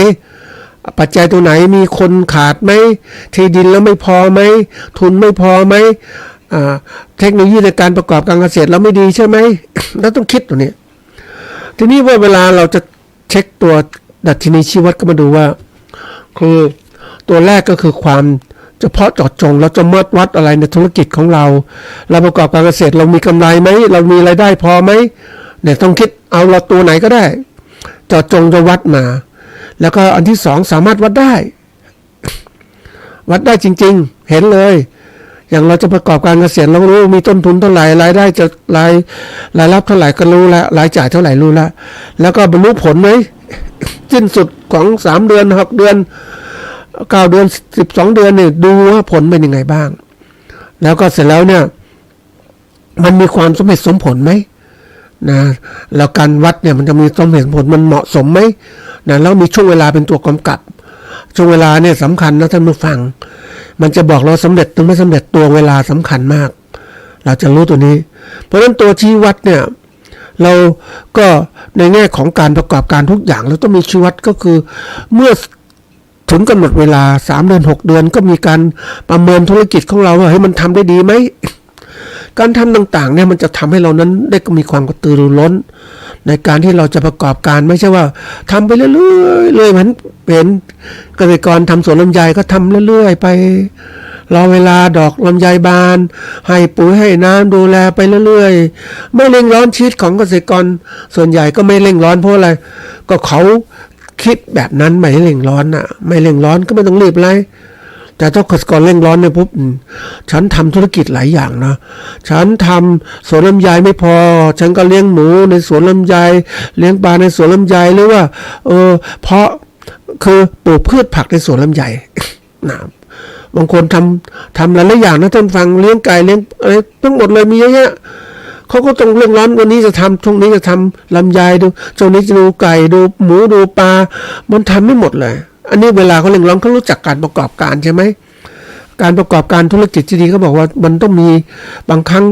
ปัจจัยตัวไหนมีคนขาดไหมที่ดินแล้วไม่พอไหมทุนไม่พอไหมเทคโนโลยีในการประกอบการเกษตรเราไม่ดีใช่ไหม เราต้องคิดตัวนี้ทีนี้ว่าเวลาเราจะเช็คตัวดัชนีชี้วัดก็มาดูว่าคือตัวแรกก็คือความเฉพาะเจาะจงเราจะวัดอะไรในธุรกิจของเราประกอบการเกษตรเรามีกำไรไหมเรามีรายได้พอไหมเนี่ยต้องคิดเอาเราตัวไหนก็ได้เจาะจงจะวัดมาแล้วก็อันที่สองสามารถวัดได้จริงๆเห็นเลยอย่างเราจะประกอบการเกษตรเรารู้มีต้นทุนเท่าไหร่รายได้จะรายรับเท่าไหร่ก็รู้แล้วรายจ่ายเท่าไหร่รู้แล้วก็บรรลุผลไหมสิ้นสุดของ3เดือน6เดือน9เดือน12เดือนเนี่ยดูว่าผลเป็นยังไงบ้างแล้วก็เสร็จแล้วเนี่ยมันมีความสมเหตุสมผลไหมนะแล้วการวัดเนี่ยมันจะมีสมเหตุผลมันเหมาะสมไหมนะแล้วมีช่วงเวลาเป็นตัวกำกับช่วงเวลาเนี่ยสำคัญนะท่านผู้ฟังมันจะบอกเราสำเร็จหรือไม่สำเร็จตัวเวลาสำคัญมากเราจะรู้ตัวนี้เพราะฉะนั้นตัวชี้วัดเนี่ยเราก็ในแง่ของการประกอบการทุกอย่างเราต้องมีชี้วัดก็คือเมื่อถึงกำหนดเวลา3เดือน6เดือนก็มีการประเมินธุรกิจของเราว่าให้มันทำได้ดีไหมการทำต่างๆเนี่ยมันจะทำให้เรานั้นได้มีความกระตือรือร้นในการที่เราจะประกอบการไม่ใช่ว่าทำไปเรื่อยๆเลยเหมือนเป็นเกษตรกรทำสวนลำไยก็ทำเรื่อยๆไปรอเวลาดอกลำไยบานให้ปุ๋ยให้น้ำดูแลไปเรื่อยๆไม่เร่งร้อนชีวิตของเกษตรกรส่วนใหญ่ก็ไม่เร่งร้อนเพราะอะไรก็เขาคิดแบบนั้นไม่เร่งร้อนไม่เร่งร้อนก็ไม่ต้องรีบอะไรแต่ถ้าเกษตรกรเร่งร้อนเนี่ยปุ๊บฉันทำธุรกิจหลายอย่างนะฉันทำสวนลำไยไม่พอฉันก็เลี้ยงหมูในสวนลำไยเลี้ยงปลาในสวนลำไยหรือว่าเพราะคือปลูกพืชผักในสวนลำไยนะบางคนทำหลายๆอย่างนะท่านฟังเลี้ยงไก่เลี้ยงอะไรทั้งหมดเลยมีเยอะแยะเขาก็ต้องเร่งร้อนวันนี้จะทำช่วงนี้จะทำลำไยดูช่วงนี้จะดูไก่ดูหมูดูปลามันทำไม่หมดเลยอันนี้เวลาเขาเร่งร้อนเขารู้จักการประกอบการใช่ไหมการประกอบการธุรกิจที่ดีเขาบอกว่ามันต้องมีบางครั้ง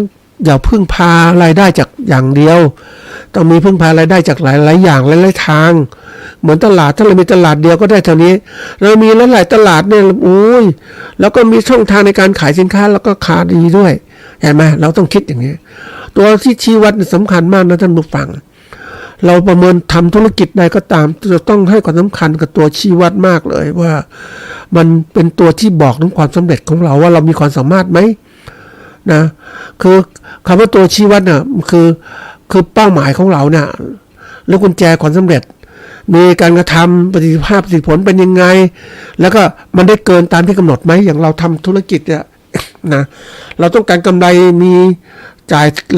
อย่าพึ่งพารายได้จากอย่างเดียวต้องมีพึ่งพารายได้จากหลายๆอย่างหลายๆทางเหมือนตลาดถ้าเรามีตลาดเดียวก็ได้เท่านี้เรามีหลายๆตลาดเนี่ยแล้วก็มีช่องทางในการขายสินค้าแล้วก็ขายดีด้วยเห็นไหมเราต้องคิดอย่างนี้ตัวที่ชี้วัดสำคัญมากนะท่านผู้ฟังเราประเมินทำธุรกิจใดก็ตามจะต้องให้ความสำคัญกับตัวชี้วัดมากเลยว่ามันเป็นตัวที่บอกถึงความสำเร็จของเราว่าเรามีความสามารถไหมนะคือคำว่าตัวชี้วัดเนี่ยคือเป้าหมายของเราเนี่ยหรือกุญแจความสำเร็จมีการกระทำประสิทธิภาพประสิทธิผลเป็นยังไงแล้วก็มันได้เกินตามที่กำหนดไหมอย่างเราทำธุรกิจเนี่ยนะเราต้องการกำไรมี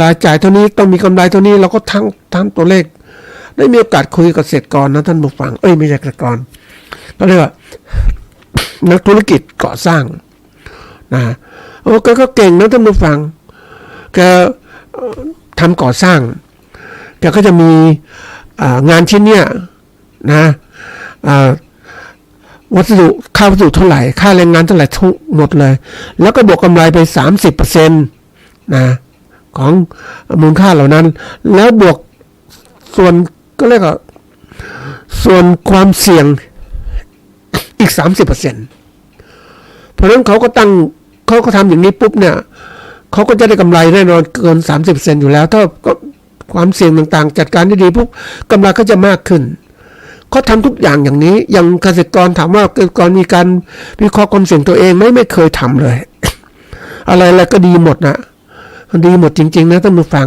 รายจ่ายเท่านี้ต้องมีกำไรเท่านี้เราก็ทั้งตัวเลขได้มีโอกาสคุยกับเกษตรกรนะท่านผู้ฟังไม่ใช่เกษตรกรก็เรียกว่านักธุรกิจก่อสร้างนะก็เก่งนะท่านผู้ฟังแกทำก่อสร้างแกก็จะมีงานชิ้นเนี้ยนะวัสดุค่าวัสดุเท่าไหร่ค่าแรงงานเท่าไหร่ทั้งหมดเลยแล้วก็บวกกำไรไป 30% นะ ของมูลค่าเหล่านั้นแล้วบวกส่วนก็เรียกว่าส่วนความเสี่ยงอีก 30%เพราะฉะนั้นเขาก็ทำอย่างนี้ปุ๊บเนี่ยเขาก็จะได้กำไรแน่นอนเกิน 30% อยู่แล้วถ้าความเสี่ยงต่างๆจัดการได้ดีปุ๊บกำไรก็จะมากขึ้นเขาทำทุกอย่างอย่างนี้อย่างเกษตรกรถามว่าเกษตรกรมีการวิเคราะห์ความเสี่ยงตัวเองไม่เคยทำเลย อะไรก็ดีหมดนะดีหมดจริงๆนะท่านผู้ฟัง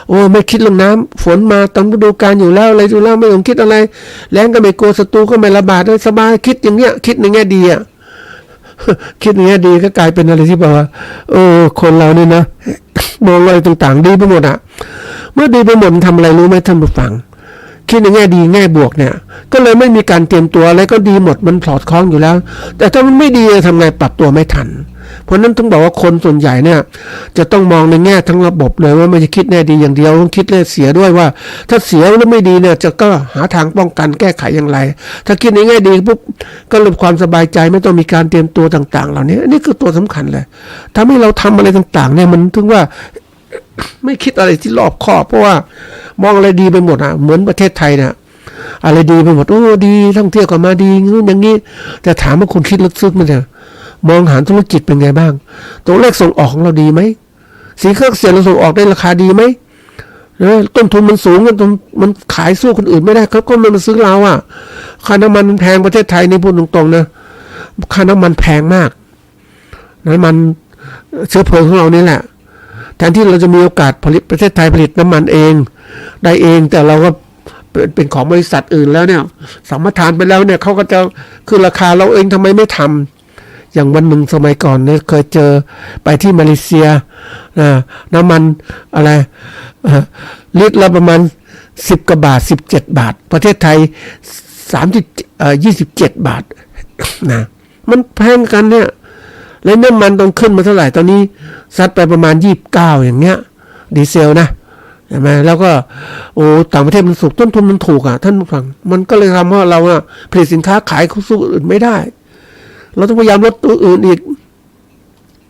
โอ้ไม่คิดเรื่องน้ำฝนมาตามฤดูกาลอยู่แล้วอะไรอยู่แล้วไม่ต้องคิดอะไรแล้งก็ไม่กลัวศัตรูก็ไม่ระบาดได้สบายคิดอย่างเงี้ยคิดในแง่ดีอ่ะ คิดในแง่ดีก็กลายเป็นอะไรที่แบบว่าคนเราเนี่ยนะ มองอะไรต่างๆดีไปหมดอ่ะเมื่อดีไปหมดทำอะไรรู้ไหมท่านผู้ฟังคิดในแง่ดีแง่บวกเนี่ยก็เลยไม่มีการเตรียมตัวอะไรก็ดีหมดมันสอดคล้องอยู่แล้วแต่ถ้ามันไม่ดีทำไงปรับตัวไม่ทันเพราะนั้นต้องบอกว่าคนส่วนใหญ่เนี่ยจะต้องมองในแง่ทั้งระบบเลยว่าไม่ใช่คิดแง่ดีอย่างเดียวต้องคิดแง่เสียด้วยว่าถ้าเสียแล้วไม่ดีเนี่ยจะก็หาทางป้องกันแก้ไขอย่างไรถ้าคิดในแง่ดีปุ๊บก็เริ่มความสบายใจไม่ต้องมีการเตรียมตัวต่างๆเหล่านี้นี่คือตัวสำคัญเลยทำให้เราทำอะไรต่างๆเนี่ยมันถึงว่าไม่คิดอะไรที่รอบคอบเพราะว่ามองอะไรดีไปหมดอ่ะเหมือนประเทศไทยเนี่ยอะไรดีไปหมดดีท่องเที่ยวก็มาดีนู่นอย่างนี้แต่ถามว่าคุณคิดลึกซึ้งมั้ยเนี่ยมองหาธุรกิจเป็นไงบ้างตัวเลขส่งออกของเราดีไหมสินค้าเกษตรเราส่งออกได้ราคาดีไหมต้นทุนมันสูงมันขายสู้คนอื่นไม่ได้เขาก็ไม่มาซื้อเราอ่ะค่าน้ำมันแพงประเทศไทยนี่พูดตรงๆนะค่าน้ำมันแพงมากน้ำมันเชื้อเพลิงของเรานี่แหละแทนที่เราจะมีโอกาสผลิตประเทศไทยผลิตน้ำมันเองได้เองแต่เราก็เป็นของบริษัทอื่นแล้วเนี่ยสัมปทานไปแล้วเนี่ยเขาก็จะคือราคาเราเองทำไมไม่ทำอย่างวันหนึ่งสมัยก่อนเนี่ยเคยเจอไปที่มาเลเซียน้ำมันอะไรลิตรละประมาณ10 กว่าบาท17 บาทประเทศไทย27 บาทนะมันแพงกันเนี่ยแล้วน้ำมันต้องขึ้นมาเท่าไหร่ตอนนี้ซัดไปประมาณ29อย่างเงี้ยดีเซลนะใช่ไหมแล้วก็ต่างประเทศมันสูงต้นทุนมันถูกอ่ะท่านผู้ฟังมันก็เลยทำว่าเราผลิตสินค้าขายสู้อื่นไม่ได้เราต้องพยายามลดตัวอื่นอีก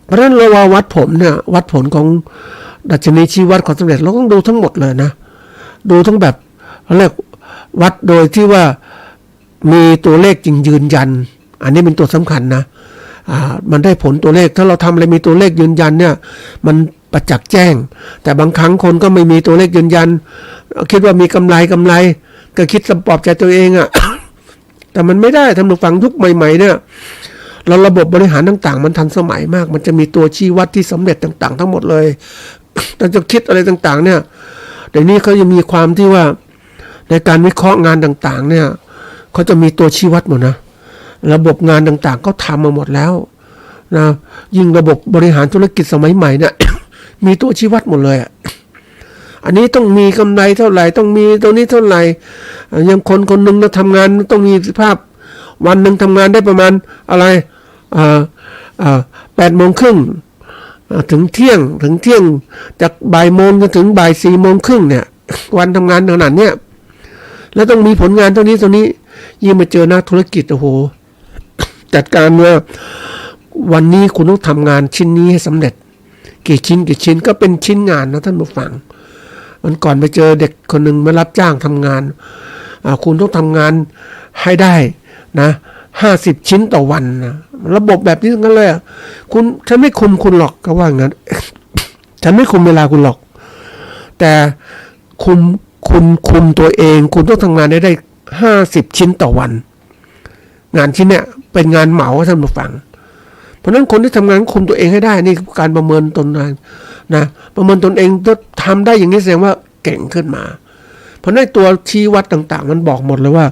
เพราะฉะนั้นเราวัดผมเนี่ยวัดผลของดัชนีชี้วัดความสำเร็จเราต้องดูทั้งหมดเลยนะดูทั้งแบบเรียกวัดโดยที่ว่ามีตัวเลขจริงยืนยันอันนี้เป็นตัวสำคัญนะมันได้ผลตัวเลขถ้าเราทำอะไรมีตัวเลขยืนยันเนี่ยมันประจักษ์แจ้งแต่บางครั้งคนก็ไม่มีตัวเลขยืนยันคิดว่ามีกำไรก็คิดสปอบใจตัวเองอ่ะ แต่มันไม่ได้ทำหนูฟังยุคใหม่ๆเนี่ยเราระบบบริหารต่างๆมันทันสมัยมากมันจะมีตัวชี้วัดที่สำเร็จต่างๆทั้งหมดเลย แต่จะคิดอะไรต่างๆเนี่ยเดี๋ยวนี้เขาจะมีความที่ว่าในการวิเคราะห์งานต่างๆเนี่ยเขาจะมีตัวชี้วัดหมดนะระบบงานต่างๆก็ทำมาหมดแล้วนะยิ่งระบบบริหารธุรกิจสมัยใหม่เนี่ย มีตัวชี้วัดหมดเลยอันนี้ต้องมีกำไรเท่าไหร่ต้องมีตัวนี้เท่าไหร่อย่างคนหนึ่งนะทำงานต้องมีสภาพวันหนึ่งทำงานได้ประมาณอะไร8 โมงครึ่งถึงเที่ยงจากบ่ายโมงจนถึงบ่าย4 โมงครึ่งเนี่ยวันทำงานขนาดเนี้ยแล้วต้องมีผลงานเท่านี้ยิ่งมาเจอนักธุรกิจโอ้โหจัดการว่าวันนี้คุณต้องทำงานชิ้นนี้ให้สำเร็จกี่ชิ้นก็เป็นชิ้นงานนะท่านผู้ฟังวันก่อนไปเจอเด็กคนหนึ่งมารับจ้างทำงานคุณต้องทำงานให้ได้นะ50 ชิ้นต่อวันนะระบบแบบนี้ทั้งนั้นเลยฉันไม่คุมคุณหรอกก็ว่างั้น ฉันไม่คุมเวลาคุณหรอกแต่คุมตัวเองคุณต้องทำงานได้50 ชิ้นต่อวันงานชิ้นเนี้ยเป็นงานเหมาท่านผู้ฟังเพราะฉะนั้นคนที่ทำงานคุมตัวเองให้ได้นี่การประเมินตนนะประเมินตนเองถ้าทำได้อย่างนี้แสดงว่าเก่งขึ้นมาเพราะในตัวชี้วัดต่างๆมันบอกหมดเลยว่า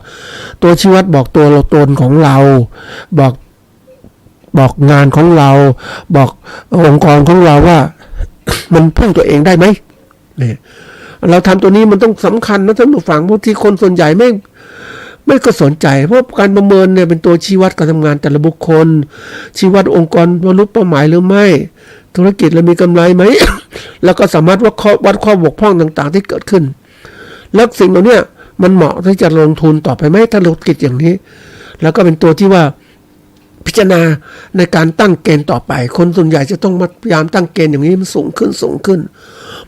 ตัวชี้วัดบอกตัวเราตนของเราบอกงานของเราบอกองค์กรของเราว่า มันพึ่งตัวเองได้ไหมเนี่ยเราทำตัวนี้มันต้องสำคัญนะท่านผู้ฟังเพราะที่คนส่วนใหญ่ไม่ก็สนใจเพราะการประเมินเนี่ยเป็นตัวชี้วัดการทำงานแต่ละบุคคลชี้วัดองค์กรบรรลุเป้าหมายหรือไม่ธุรกิจเรามีกำไรไหม แล้วก็สามารถวัดข้อบกพร่องต่างๆที่เกิดขึ้นแล้วสิ่งเหล่านี้มันเหมาะที่จะลงทุนต่อไปไหมถ้าธุรกิจอย่างนี้แล้วก็เป็นตัวที่ว่าพิ พิจารณาในการตั้งเกณฑ์ต่อไปคนส่วนใหญ่จะต้องมาพยายามตั้งเกณฑ์อย่างนี้มันสูงขึ้น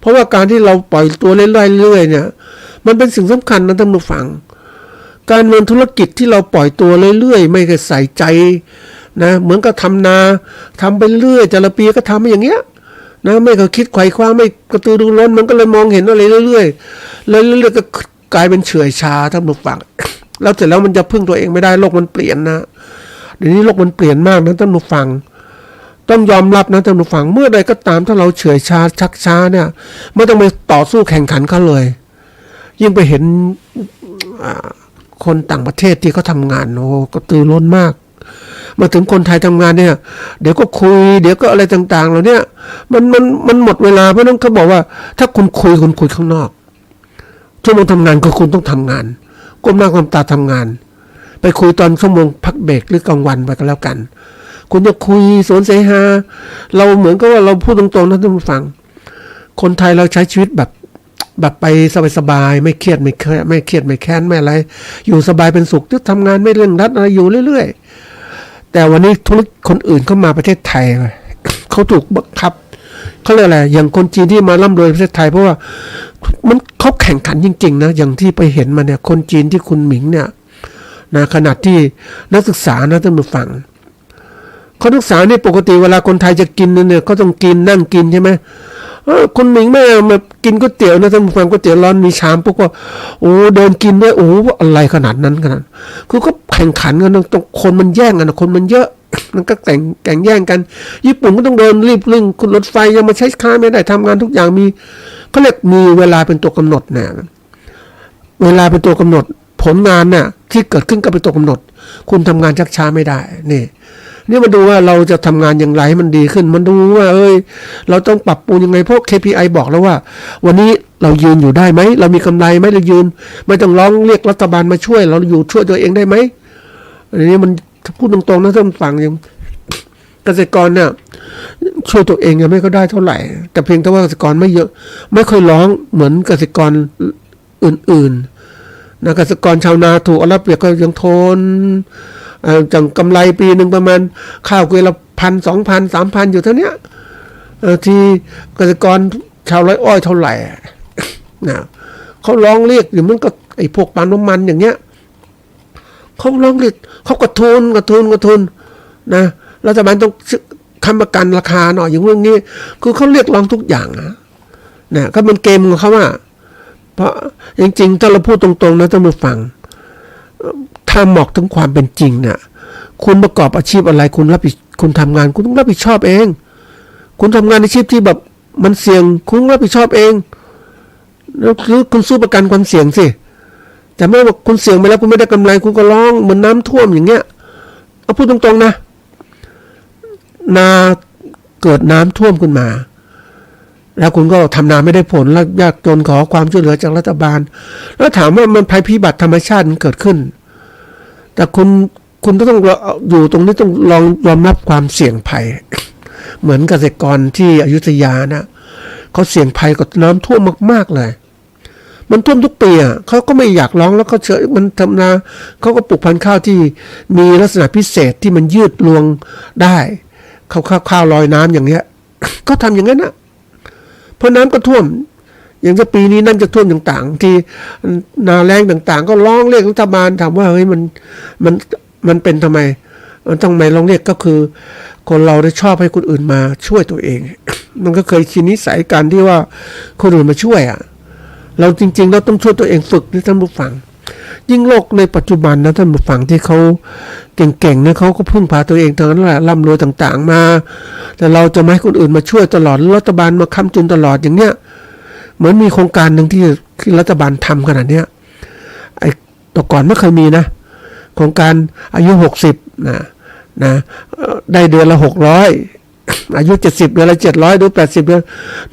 เพราะว่าการที่เราปล่อยตัวเรื่อยๆเนี่ยมันเป็นสิ่งสำคัญนะท่านผู้ฟังการเงินธุรกิจที่เราปล่อยตัวเรื่อยๆไม่ได้ใส่ใจนะเหมือนกับทำนาทำไปเรื่อยแต่ละปีก็ทำอย่างเงี้ยนะไม่ก็คิดไขว่คว้าไม่กระตือรือร้นมันก็เลยมองเห็นอะไรเรื่อยๆก็กลายเป็นเฉื่อยชาท่านผู้ฟังแล้วเสร็จแล้วมันจะพึ่งตัวเองไม่ได้โลกมันเปลี่ยนนะเดี๋ยวนี้โลกมันเปลี่ยนมากนะท่านผู้ฟังต้องยอมรับนะท่านผู้ฟังเมื่อใดก็ตามถ้าเราเฉื่อยชาชักช้าเนี่ยไม่ต้องไปต่อสู้แข่งขันเขาเลยยิ่งไปเห็นคนต่างประเทศที่เขาทำงานโอ้ก็ตื่นร้นมากมาถึงคนไทยทำงานเนี่ยเดี๋ยวก็คุยเดี๋ยวก็อะไรต่างๆเหล่านี้มันหมดเวลาเพราะนั้นเขาบอกว่าถ้าคุณคุยข้างนอกชั่วโมงทำงานก็คุณต้องทำงานก้มหน้าก้มตาทำงานไปคุยตอนชั่วโมงพักเบรกหรือกลางวันไปก็แล้วกันคุณจะคุยสวนเสหาเราเหมือนกับว่าเราพูดตรงๆนะท่านผู้ฟังคนไทยเราใช้ชีวิตแบบไปสบายๆไม่เครียดไม่แค้นไม่อะไรอยู่สบายเป็นสุขทำงานไม่เร่งรัดอะไรอยู่เรื่อยๆแต่วันนี้ธุรกิจคนอื่นเข้ามาประเทศไทยเขาถูกบังคับเขาเรียกอะไรอย่างคนจีนที่มาร่ำรวยประเทศไทยเพราะว่ามันเขาแข่งขันจริงๆนะอย่างที่ไปเห็นมาเนี่ยคนจีนที่คุณหมิงเนี่ยนะขนาดที่นักศึกษานะท่านผู้ฟังเขานักศึกษานี่ปกติเวลาคนไทยจะกินเนี่ยเขาต้องกินนั่งกินใช่ไหมคนหมิงแม่มากินก๋วยเตี๋ยวนะท่านผู้ฟังก๋วยเตี๋ยวร้อนมีชามพวกก็โอ้เดินกินด้วยโอ้อะไรขนาดนั้นคือก็แข่งขันกันตรงคนมันแย่งกันคนมันเยอะมันก็แข่งแย่งกันญี่ปุ่นก็ต้องเดินรีบเร่งคุณรถไฟยังมาใช้ค้าไม่ได้ทำงานทุกอย่างมีเขาเรียกมีเวลาเป็นตัวกำหนดเนี่ยเวลาเป็นตัวกำหนดผลงานเนี่ยที่เกิดขึ้นก็เป็นตัวกำหนดคุณทำงานชักช้าไม่ได้นี่มาดูว่าเราจะทำงานอย่างไรให้มันดีขึ้นมันดูว่าเราต้องปรับปรุงยังไงเพราะ KPI บอกแล้วว่าวันนี้เรายืนอยู่ได้ไหมเรามีกำไรไหมเรายืนไม่ต้องร้องเรียกรัฐบาลมาช่วยเราอยู่ช่วยตัวเองได้ไหมอันนี้มันพูดตรงๆนะท่านฟังยังเกษตรกรเนี่ยช่วยตัวเองยังไม่ก็ได้เท่าไหร่แต่เพียงแต่ว่าเกษตรกรไม่เยอะไม่ค่อยร้องเหมือนเกษตรกรอื่นๆนะเกษตรกรชาวนาถูกเอาละเปรียบก็ยังทนจังกำไรปีหนึ่งประมาณข้าวเกวียนละ1,000 2,000 3,000อยู่เท่านี้ที่เกษตรกรชาวไร่อ้อยเท่าไหร่นะเขาร้องเรียกอยู่มันก็ไอ้พวกปาล์มน้ำมันอย่างเงี้ยเขาร้องเรียกเขากระทุนนะรัฐบาลต้องค้ำประกันราคาหน่อยอย่างเรื่องนี้คือเขาเรียกร้องทุกอย่างนะก็เป็นเกมของเขาเพราะจริงๆถ้าเราพูดตรงๆนะท่านผู้ฟังถ้าหมอกถึงความเป็นจริงเนี่ยคุณประกอบอาชีพอะไรคุณทำงานคุณต้องรับผิดชอบเองคุณทำงานอาชีพที่แบบมันเสี่ยงคุณรับผิดชอบเองหรือคุณสู้ประกันความเสี่ยงสิแต่ไม่ว่าคุณเสี่ยงไปแล้วคุณไม่ได้กำไรคุณก็ร้องเหมือนน้ำท่วมอย่างเงี้ยเอาพูดตรงๆนะนาเกิดน้ำท่วมขึ้นมาแล้วคุณก็ทำนาไม่ได้ผลแล้วยากจนขอความช่วยเหลือจากรัฐบาลแล้วถามว่ามันภัยพิบัติธรรมชาติมันเกิดขึ้นแต่คุณต้องอยู่ตรงนี้ต้องลองยอมรับความเสี่ยงภัยเหมือนเกษตรกรที่อยุธยานะเขาเสี่ยงภัยกับน้ำท่วมมากๆเลยมันท่วมทุกปีเขาก็ไม่อยากร้องแล้วเขาเชื่อมันทำนาเขาก็ปลูกพันธุ์ข้าวที่มีลักษณะพิเศษที่มันยืดรวงได้ข้าวลอยน้ำอย่างเงี้ยก็ทำอย่างนั้นเพราะน้ำก็ท่วมอย่างจะปีนี้นั่นจะท่วมต่างๆที่นาแรงต่างๆก็ร้องเรียกรัฐบาลถามว่าเฮ้ยมันเป็นทำไมมันต้องไม่ร้องเรียกก็คือคนเราได้ชอบให้คนอื่นมาช่วยตัวเองมันก็เคยชินนิสัยการที่ว่าคนอื่นมาช่วยเราจริงๆเราต้องช่วยตัวเองฝึกนะท่านผู้ฟังยิ่งโลกในปัจจุบันนะท่านผู้ฟังที่เขาเก่งๆนะเขาก็พึ่งพาตัวเองทั้งนั้นแหละร่ำรวยต่างๆมาแต่เราจะไม่ให้คนอื่นมาช่วยตลอดรัฐบาลมาค้ำจุนตลอดอย่างเนี้ยเหมือนมีโครงการหนึ่งที่รัฐบาลทำขนาดเนี้ยไอ้ต่ก่อนไม่เคยมีนะโครงการอายุ60นะได้เดือนละ600อายุ70เดือนละ700หรือ80เดือน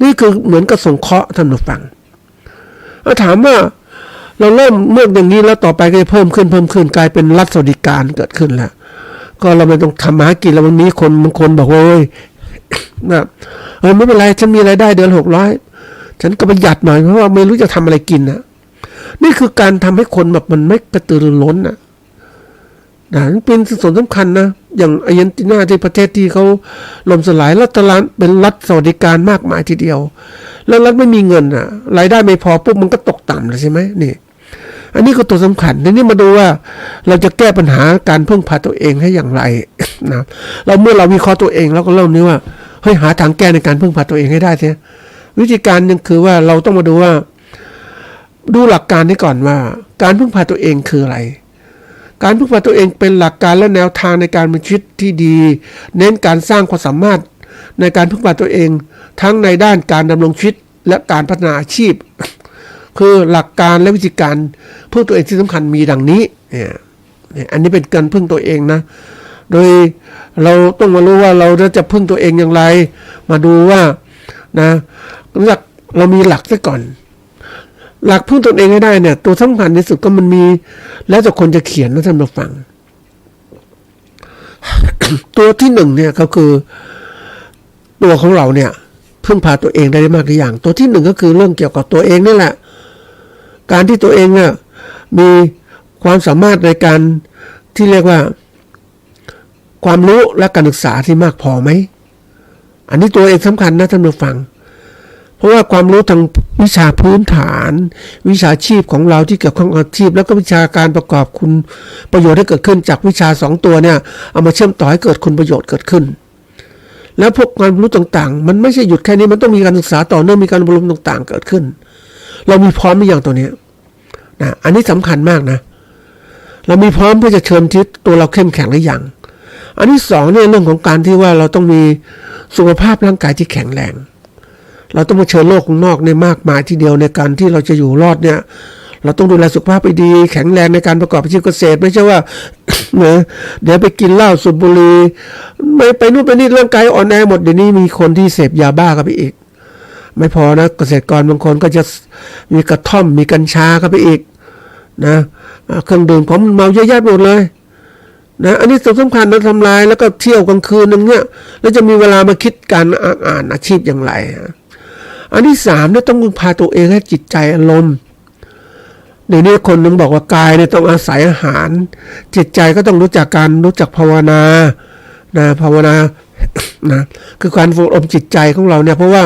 นี่คือเหมือนกับสงเคราะห์ท่านผู้ฟังถามว่าเราเริ่มเมื่ออย่างนี้แล้วต่อไปก็จะเพิ่มขึ้นกลายเป็นรัฐสวัสดิการเกิดขึ้นแล้วก็เราไม่ต้องทำหากินแล้วมันมีบางคนบอกว่าไม่เป็นไรฉันมีรายได้เดือน600ฉันก็ประหยัดหน่อยเพราะว่าไม่รู้จะทำอะไรกินนี่คือการทำให้คนแบบมันไม่กระตือรือร้น นะนั่นเป็นส่วนสำคัญนะอย่างอาร์เจนตินาที่ประเทศที่เขาล่มสลายรัฐเป็นรัฐสวัสดิการมากมายทีเดียวแล้วรัฐไม่มีเงินอ่ะรายได้ไม่พอปุ๊บมันก็ตกต่ำเลยใช่ไหมนี่อันนี้ก็ตัวสำคัญทีนี้มาดูว่าเราจะแก้ปัญหาการพึ่งพาตัวเองให้อย่างไร นะเราเมื่อเราวิเคราะห์ตัวเองแล้วก็เริ่มนี้ว่าเฮ้ยหาทางแก้ในการพึ่งพาตัวเองให้ได้ใช่วิธีการนึงคือว่าเราต้องมาดูว่าดูหลักการนี้ก่อนว่าการพึ่งพาตัวเองคืออะไรการพึ่งพาตัวเองเป็นหลักการและแนวทางในการมีชีวิตที่ดีเน้นการสร้างความสามารถในการพึ่งพาตัวเองทั้งในด้านการดำรงชีวิตและการพัฒนาอาชีพคือหลักการและวิธีการพึ่งตัวเองที่สำคัญมีดังนี้เนี่ยอันนี้เป็นการพึ่งตัวเองนะโดยเราต้องมารู้ว่าเราจะพึ่งตัวเองอย่างไรมาดูว่านะเรามีหลักซะก่อนหลักพึ่งตัวเองให้ได้เนี่ยตัวสำคัญที่สุดก็มันมีแล้วแต่คนจะเขียนนะท่านผู้ฟัง ตัวที่หนึ่งเนี่ยก็คือตัวของเราเนี่ยพึ่งพาตัวเองได้มากหรืออย่างตัวที่หนึ่งก็คือเรื่องเกี่ยวกับตัวเองนี่แหละการที่ตัวเองเนี่ยมีความสามารถในการที่เรียกว่าความรู้และการศึกษาที่มากพอไหมอันนี้ตัวเองสำคัญนะท่านผู้ฟังเพราะว่าความรู้ทางวิชาพื้นฐานวิชาชีพของเราที่เกี่ยวข้องกับอาชีพแล้วก็วิชาการประกอบคุณประโยชน์ที่เกิดขึ้นจากวิชา2ตัวเนี่ยเอามาเชื่อมต่อให้เกิดคุณประโยชน์เกิดขึ้นแล้วพวกความรู้ต่างๆมันไม่ใช่หยุดแค่นี้มันต้องมีการศึกษาต่อเนื่องมีการอบรมต่างๆเกิดขึ้นเรามีพร้อมหรือยังตัวนี้นะอันนี้สำคัญมากนะเรามีพร้อมเพื่อจะเชิญทิศตัวเราเข้มแข็งหรือยังอันที่สองเนี่ยเรื่องของการที่ว่าเราต้องมีสุขภาพร่างกายที่แข็งแรงเราต้องมาเชิญโลกข้างนอกเนี่ยมากมายทีเดียวในการที่เราจะอยู่รอดเนี่ยเราต้องดูแลสุขภาพไปดีแข็งแรงในการประกอบอาชีพเกษตรไม่ใช่ว่า เดี๋ยวไปกินเหล้าสูบบุหรี่ไม่ไปนู่นไปนี่ร่างกายอ่อนแอหมดเดี๋ยวนี้มีคนที่เสพยาบ้ากันไปอีกไม่พอนะเกษตรกรบางคนก็จะมีกระท่อมมีกัญชากันไปอีกนะเครื่องดื่มของเมาเยอะแยะหมดเลยนะอันนี้สำคัญนะทำลายแล้วก็เที่ยวกลางคืนนึงเนี่ยแล้วจะมีเวลามาคิดการอ่านอาชีพอย่างไรอันที่สามเนี่ยต้องพึ่งพาตัวเองให้จิตใจอารมณ์เดี๋ยวนี้คนนึงบอกว่ากายเนี่ยต้องอาศัยอาหารจิตใจก็ต้องรู้จักภาวนานะภาวนานะคือการฝึกอบจิตใจของเราเนี่ยเพราะว่า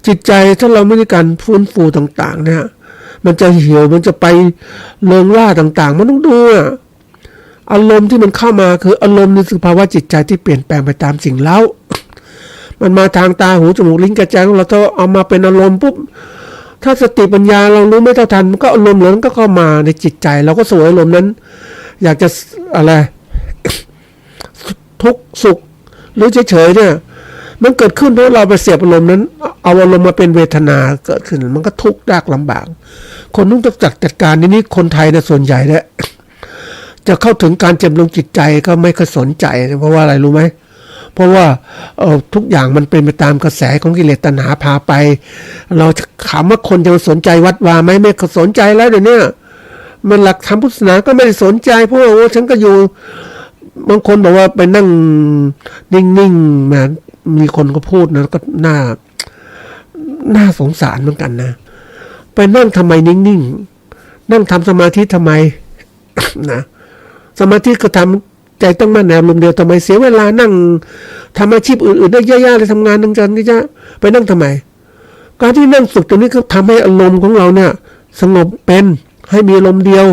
จิตใจถ้าเราไม่ได้การฟื้นฟูต่างๆเนี่ยมันจะเหี่ยวมันจะไปเริงร่าต่างๆมันต้องดูอารมณ์ที่มันเข้ามาคืออารมณ์ในสภาวะจิตใจที่เปลี่ยนแปลงไปตามสิ่งเล่ามันมาทางตาหูจมูกลิ้นกายใจของเราถ้าเอามาเป็นอารมณ์ปุ๊บถ้าสติปัญญาเรารู้ไม่เท่าทันมันก็อารมณ์นั้นก็เข้ามาในจิตใจเราก็สวยอารมณ์นั้นอยากจะอะไร ทุกข์สุขหรือเฉยๆเนี่ยมันเกิดขึ้นเพราะเราไปเสียบอารมณ์นั้นเอาอารมณ์มาเป็นเวทนาเกิดขึ้นมันก็ทุกข์ยากลำบากคนต้องจัดการนี้คนไทยนะส่วนใหญ่เนี่ยจะเข้าถึงการเจ็บลงจิตใจก็ไม่ค่อยสนใจเพราะว่าอะไรรู้ไหมเพราะว่าทุกอย่างมันเป็นไปตามกระแสของกิเลสตัณหาพาไปเราถามว่าคนจะสนใจวัดวาไหมไม่สนใจแล้วเดี๋ยวนี้มันหลักธรรมพุทธศาสนาก็ไม่ได้สนใจเพราะว่าฉันก็อยู่บางคนบอกว่าไปนั่งนิ่งๆนะมีคนก็พูดนะก็น่าสงสารเหมือนกันนะไปนั่งทำไมนิ่งๆนั่งทำสมาธิทำไม นะสมาธิก็ทำใจต้องมั่นแนวลมเดียวทำไมเสียเวลานั่งทำอาชีพอื่นๆได้เยอะแยะเลยทำงานทั้งจันนี่จะไปนั่งทำไมการที่นั่งฝึกตรงนี้ก็ทำให้อารมณ์ของเราเนี่ยสงบเป็นให้มีลมเดียว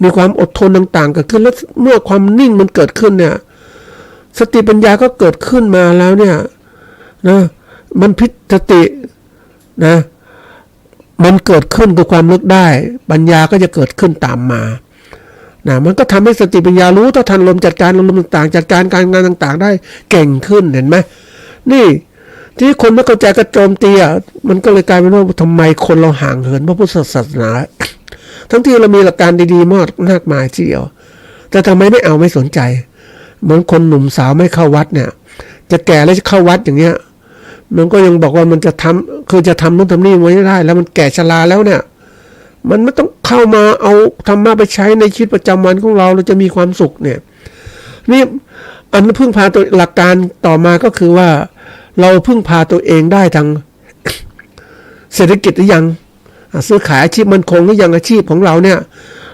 มีความอดทนต่างๆเกิดขึ้นแล้วเมื่อความนิ่งมันเกิดขึ้นเนี่ยสติปัญญาก็เกิดขึ้นมาแล้วเนี่ยนะมันพิสตินะมันเกิดขึ้นด้วยความลึกได้ปัญญาก็จะเกิดขึ้นตามมานะมันก็ทำให้สติปัญญารู้เท่าทันลมจัดการลมต่างๆจัดการการงานต่างๆได้เก่งขึ้นเห็นไหมนี่ที่คนไม่เข้าใจก็โจมตีมันก็เลยกลายเป็นว่าทำไมคนเราห่างเหินพระพุทธศาสนาทั้งที่เรามีหลักการดีๆมากมายทีเดียวแต่ทำไมไม่สนใจเหมือนคนหนุ่มสาวไม่เข้าวัดเนี่ยจะแก่แล้วจะเข้าวัดอย่างเงี้ยมันก็ยังบอกว่ามันจะทำคือจะทำนู่นทำนี่ไว้ไม่ได้แล้วมันแก่ชราแล้วเนี่ยมันไม่ต้องเข้ามาเอาธรรมะไปใช้ในชีวิตประจำวันของเราจะมีความสุขเนี่ยนี่อันพึ่งพาตัวหลักการต่อมาก็คือว่าเราพึ่งพาตัวเองได้ทางเศรษฐกิจหรือยังซื้อขายอาชีพมันคงหรือยังอาชีพของเราเนี่ย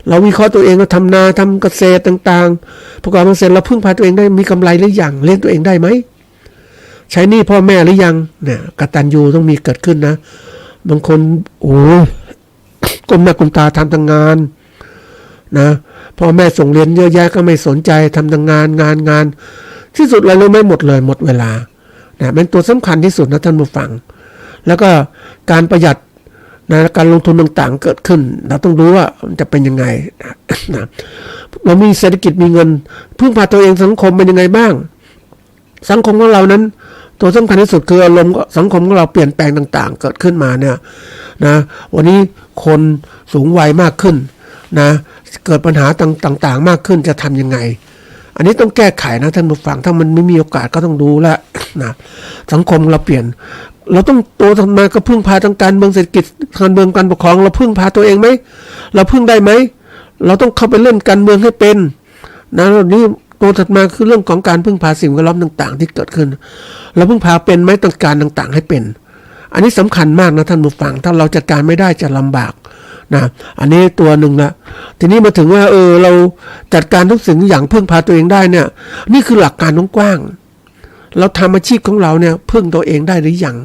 เราวิเคราะห์ตัวเองเราทำนาทำเกษตรต่างๆประกอบเกษตรเราพึ่งพาตัวเองได้มีกำไรหรือยังเลี้ยงตัวเองได้ไหมใช้หนี้พ่อแม่หรือยังเนี่ยกตัญญูต้องมีเกิดขึ้นนะบางคนโอ้ก้มหน้าก้มตาทำแต่งานนะพ่อแม่ส่งเรียนเยอะแยะก็ไม่สนใจทำแต่งานที่สุดอะไรรู้ไหมหมดเลยหมดเวลานะเป็นตัวสำคัญที่สุดนะท่านผู้ฟังแล้วก็การประหยัดนะการลงทุนต่างๆเกิดขึ้นเราต้องรู้ว่ามันจะเป็นยังไงนะเรามีเศรษฐกิจมีเงินพึ่งพาตัวเองสังคมเป็นยังไงบ้างสังคมของเรานั้นตัวสำคัญที่สุดคืออารมณ์สังคมของเราเปลี่ยนแปลงต่างๆเกิดขึ้นมาเนี่ยนะวันนี้คนสูงวัยมากขึ้นนะเกิดปัญหาต่างๆมากขึ้นจะทำยังไงอันนี้ต้องแก้ไขนะท่านผู้ฟังถ้ามันไม่มีโอกาสก็ต้องดูแลนะสังคมเราเปลี่ยนเราต้องโตทำมาก็พึ่งพาทางการเมืองเศรษฐกิจการเมืองการปกครองเราพึ่งพาตัวเองไหมเราพึ่งได้ไหมเราต้องเข้าไปเล่นการเมืองให้เป็นนะนี่ตัวถัดมาคือเรื่องของการพึ่งพาสิ่งแวดล้อมต่างๆที่เกิดขึ้นเราพึ่งพาเป็นไหมต่างการต่างๆให้เป็นอันนี้สำคัญมากนะท่านผู้ฟังถ้าเราจัดการไม่ได้จะลำบากนะอันนี้ตัวหนึ่งละทีนี้มาถึงว่าเราจัดการทุกสิ่งอย่างพึ่งพาตัวเองได้เนี่ยนี่คือหลักการกว้างๆเราทำอาชีพของเราเนี่ยพึ่งตัวเองได้หรือยัง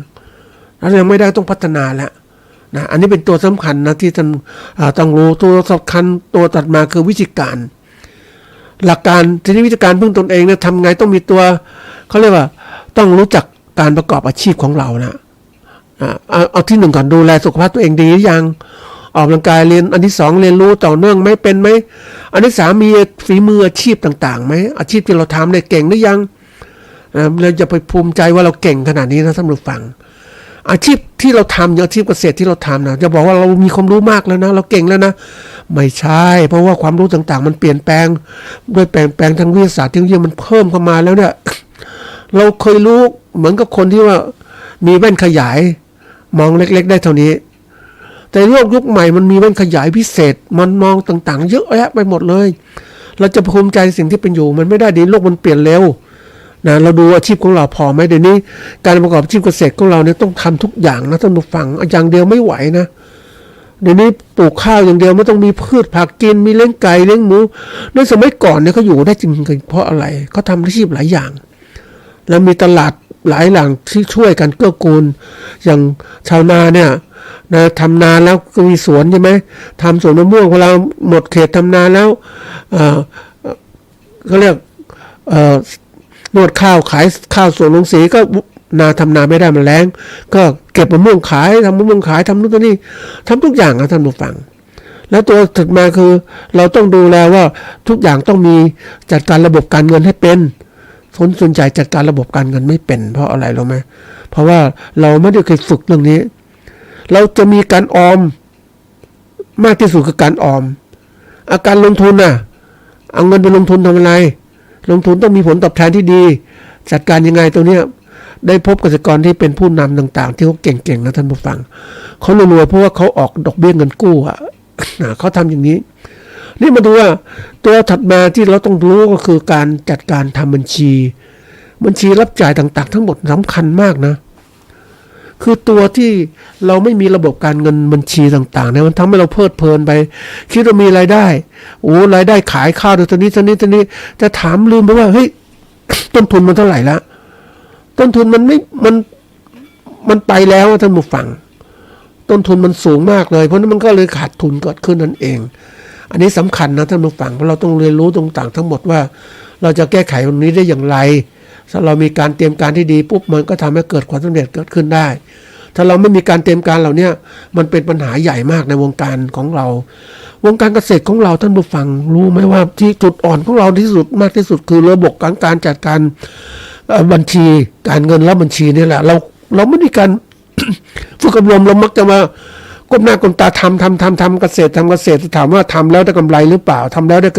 แล้วยังไม่ได้ต้องพัฒนาแล้วนะอันนี้เป็นตัวสำคัญนะที่ท่านต้องรู้ตัวสำคัญตัวตัดมาคือวิธีการหลักการทีนี้วิธีการพึ่งตนเองเนี่ยทำไงต้องมีตัวเขาเรียกว่าต้องรู้จักการประกอบอาชีพของเรานะเอาที่หนึ่งก่อนดูแลสุขภาพตัวเองดีหรือยังออกกำลังกายเรียนอันที่สองเรียนรู้ต่อเนื่องไหมเป็นไหมอันที่สามมีฝีมืออาชีพต่างๆไหมอาชีพที่เราทำเนี่ยเก่งหรือยังเราจะไปภูมิใจว่าเราเก่งขนาดนี้นะท่านผู้ฟังอาชีพที่เราทำอย่างอาชีพเกษตรที่เราทำนะจะบอกว่าเรามีความรู้มากแล้วนะเราเก่งแล้วนะไม่ใช่เพราะว่าความรู้ต่างๆมันเปลี่ยนแปลงด้วยแปลงทางวิทยาศาสตร์เทคโนโลยีมันเพิ่มเข้ามาแล้วเนี่ยเราเคยรู้เหมือนกับคนที่ว่ามีแว่นขยายมองเล็กๆได้เท่านี้แต่โลกยุคใหม่มันมีแว่นขยายพิเศษมันมองต่างๆเยอะแยะไปหมดเลยเราจะภูมิใจสิ่งที่เป็นอยู่มันไม่ได้ดีโลกมันเปลี่ยนเร็วนะเราดูอาชีพของเราพอไหมเดี๋ยวนี้การประกอบอาชีพเกษตรของเราเนี่ยต้องทำทุกอย่างนะท่านผู้ฟังอย่างเดียวไม่ไหวนะเดี๋ยวนี้ปลูกข้าวอย่างเดียวไม่ต้องมีพืชผักกินมีเลี้ยงไก่เลี้ยงหมูในสมัยก่อนเนี่ยเขาอยู่ได้จริงๆเพราะอะไรเขาทำอาชีพหลายอย่างแล้วมีตลาดหลายหลังที่ช่วยกันเกื้อกูลอย่างชาวนาเนี่ยนะทำนาแล้วก็มีสวนใช่ไหมทำสวนมะม่วงเวลาหมดเขตทำนาแล้วเขาเรียกนวดข้าวขายข้าวสวนลงสีก็นาทำนาไม่ได้มันแรงก็เก็บมะม่วงขายทำมะม่วงขายทำนู่นนี่ทำทุกอย่างนะท่านผู้ฟังแล้วตัวถัดมาคือเราต้องดูแลว่าทุกอย่างต้องมีจัดการระบบการเงินให้เป็นคนส่วนใหญ่จัดการระบบการเงินไม่เป็นเพราะอะไรรู้ไหมเพราะว่าเราไม่ได้เคยฝึกเรื่องนี้เราจะมีการออมมากที่สุดคือการออมการลงทุนน่ะเอาเงินไปลงทุนทำอะไรลงทุนต้องมีผลตอบแทนที่ดีจัดการยังไงตัวเนี้ยได้พบเกษตรกรที่เป็นผู้นำต่างๆที่เขาเก่งๆนะท่านผู้ฟังเขารวยเพราะว่าเขาออกดอกเบี้ยเงินกู้เขาทำอย่างนี้นี่มาดูว่าตัวถัดมาที่เราต้องรู้ก็คือการจัดการทำบัญชีรับจ่ายต่างๆทั้งหมดสำคัญมากนะคือตัวที่เราไม่มีระบบการเงินบัญชีต่างๆเนี่ยมันทำให้เราเพลิดเพลินไปคิดว่ามีรายได้รายได้ขายข้าวตัวนี้จะถามลืมไปว่าเฮ้ยต้นทุนมันเท่าไหร่ละต้นทุนมันไปแล้วท่านผู้ฟังต้นทุนมันสูงมากเลยเพราะนั้นมันก็เลยขาดทุนเกิดขึ้นนั่นเองอันนี้สำคัญนะท่านผู้ฟังเพราะเราต้องเรียนรู้ต่างๆทั้งหมดว่าเราจะแก้ไขตรงนี้ได้อย่างไรถ้าเรามีการเตรียมการที่ดีปุ๊บมันก็ทำให้เกิดความสำเร็จเกิดขึ้นได้ถ้าเราไม่มีการเตรียมการเหล่านี้มันเป็นปัญหาใหญ่มากในวงการของเราวงการเกษตรของเราท่านผู้ฟังรู้ไหมว่าที่จุดอ่อนของเราที่สุดมากที่สุดคือระบบการจัดการบัญชีการเงินและบัญชีนี่แหละเราไม่มีการ ฝึกอบรมเรามักจะมาก้มหน้าก้มตาทำเกษตรถามว่าทำแล้วได้กำไรหรือเปล่าทำแล้วได้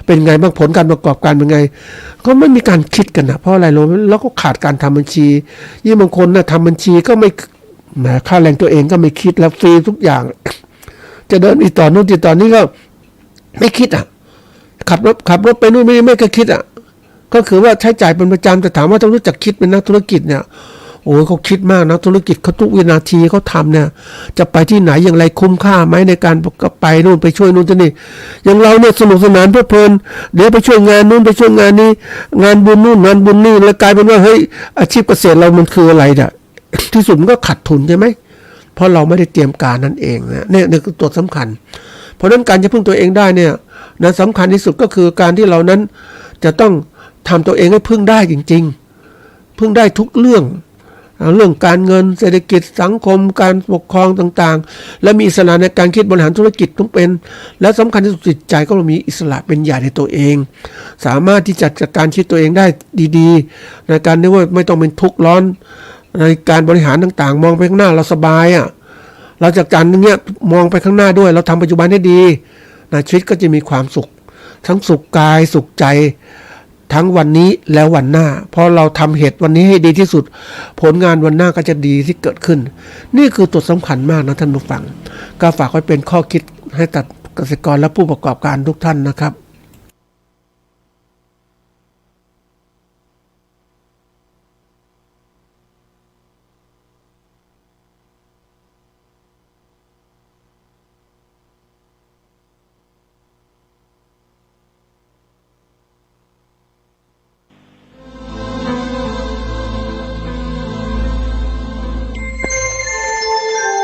เป็นไงบ้างผลการประกอบการเป็นไงก็ไม่มีการคิดกันนะเพราะอะไรรู้แล้วก็ขาดการทำบัญชียิ่งบางคนนะทำบัญชีก็ไม่ค่าแรงตัวเองก็ไม่คิดแล้วฟรีทุกอย่าง จะเดินอีต่อนู้นอีต่อนี้ก็ไม่คิดขับรถไปนู่นไม่ก็คิดก็คือว่าใช้จ่ายเป็นประจำแต่ถามว่าต้องรู้จักคิดเป็นนักธุรกิจเนี่ยโ โอ้ยเขาคิดมากนะธุรกิจเขาทุกวินาทีเขาทำเนี่ยจะไปที่ไหนอย่างไรคุ้มค่าไหมในการไปนู่นไปช่วยนู่นที่นี่อย่างเราเนี่ยสนุกสนานเพลิดเพลินเดี๋ยวไปช่วยงานนู่นไปช่วยงานนี้งานบุญนู่นงานบุญนี่แล้วกลายเป็นว่าเฮ้ยอาชีพเกษตรเรามันคืออะไรเนี่ยที่สุดมันก็ขาดทุนใช่ไหมเพราะเราไม่ได้เตรียมการนั่นเองนะเนี่ยคือตัวสำคัญเพราะฉะนั้นการจะพึ่งตัวเองได้เนี่ยนะสำคัญที่สุดก็คือการที่เรานั้นจะต้องทำตัวเองให้พึ่งได้จริงๆพึ่งได้ทุกเรื่องการเงินเศรษฐกิจสังคมการปกครองต่างๆและมีอิสระในการคิดบริหารธุรกิจต้องเป็นและสำคัญที่สุดจิตใจก็มีอิสระเป็นใหญ่ในตัวเองสามารถที่จะจัดการชีวิตตัวเองได้ดีๆในการที่ว่าไม่ต้องเป็นทุกข์ร้อนในการบริหารต่างๆมองไปข้างหน้าเราสบายอ่ะเราจากการนี้มองไปข้างหน้าด้วยเราทำปัจจุบันให้ดีนะชีวิตก็จะมีความสุขทั้งสุขกายสุขใจทั้งวันนี้และวันหน้าพอเราทำเหตุวันนี้ให้ดีที่สุดผลงานวันหน้าก็จะดีที่เกิดขึ้นนี่คือตัวสำคัญมากนะท่านผู้ฟังก็ฝากไว้เป็นข้อคิดให้ตัดเกษตรกรและผู้ประกอบการทุกท่านนะครับ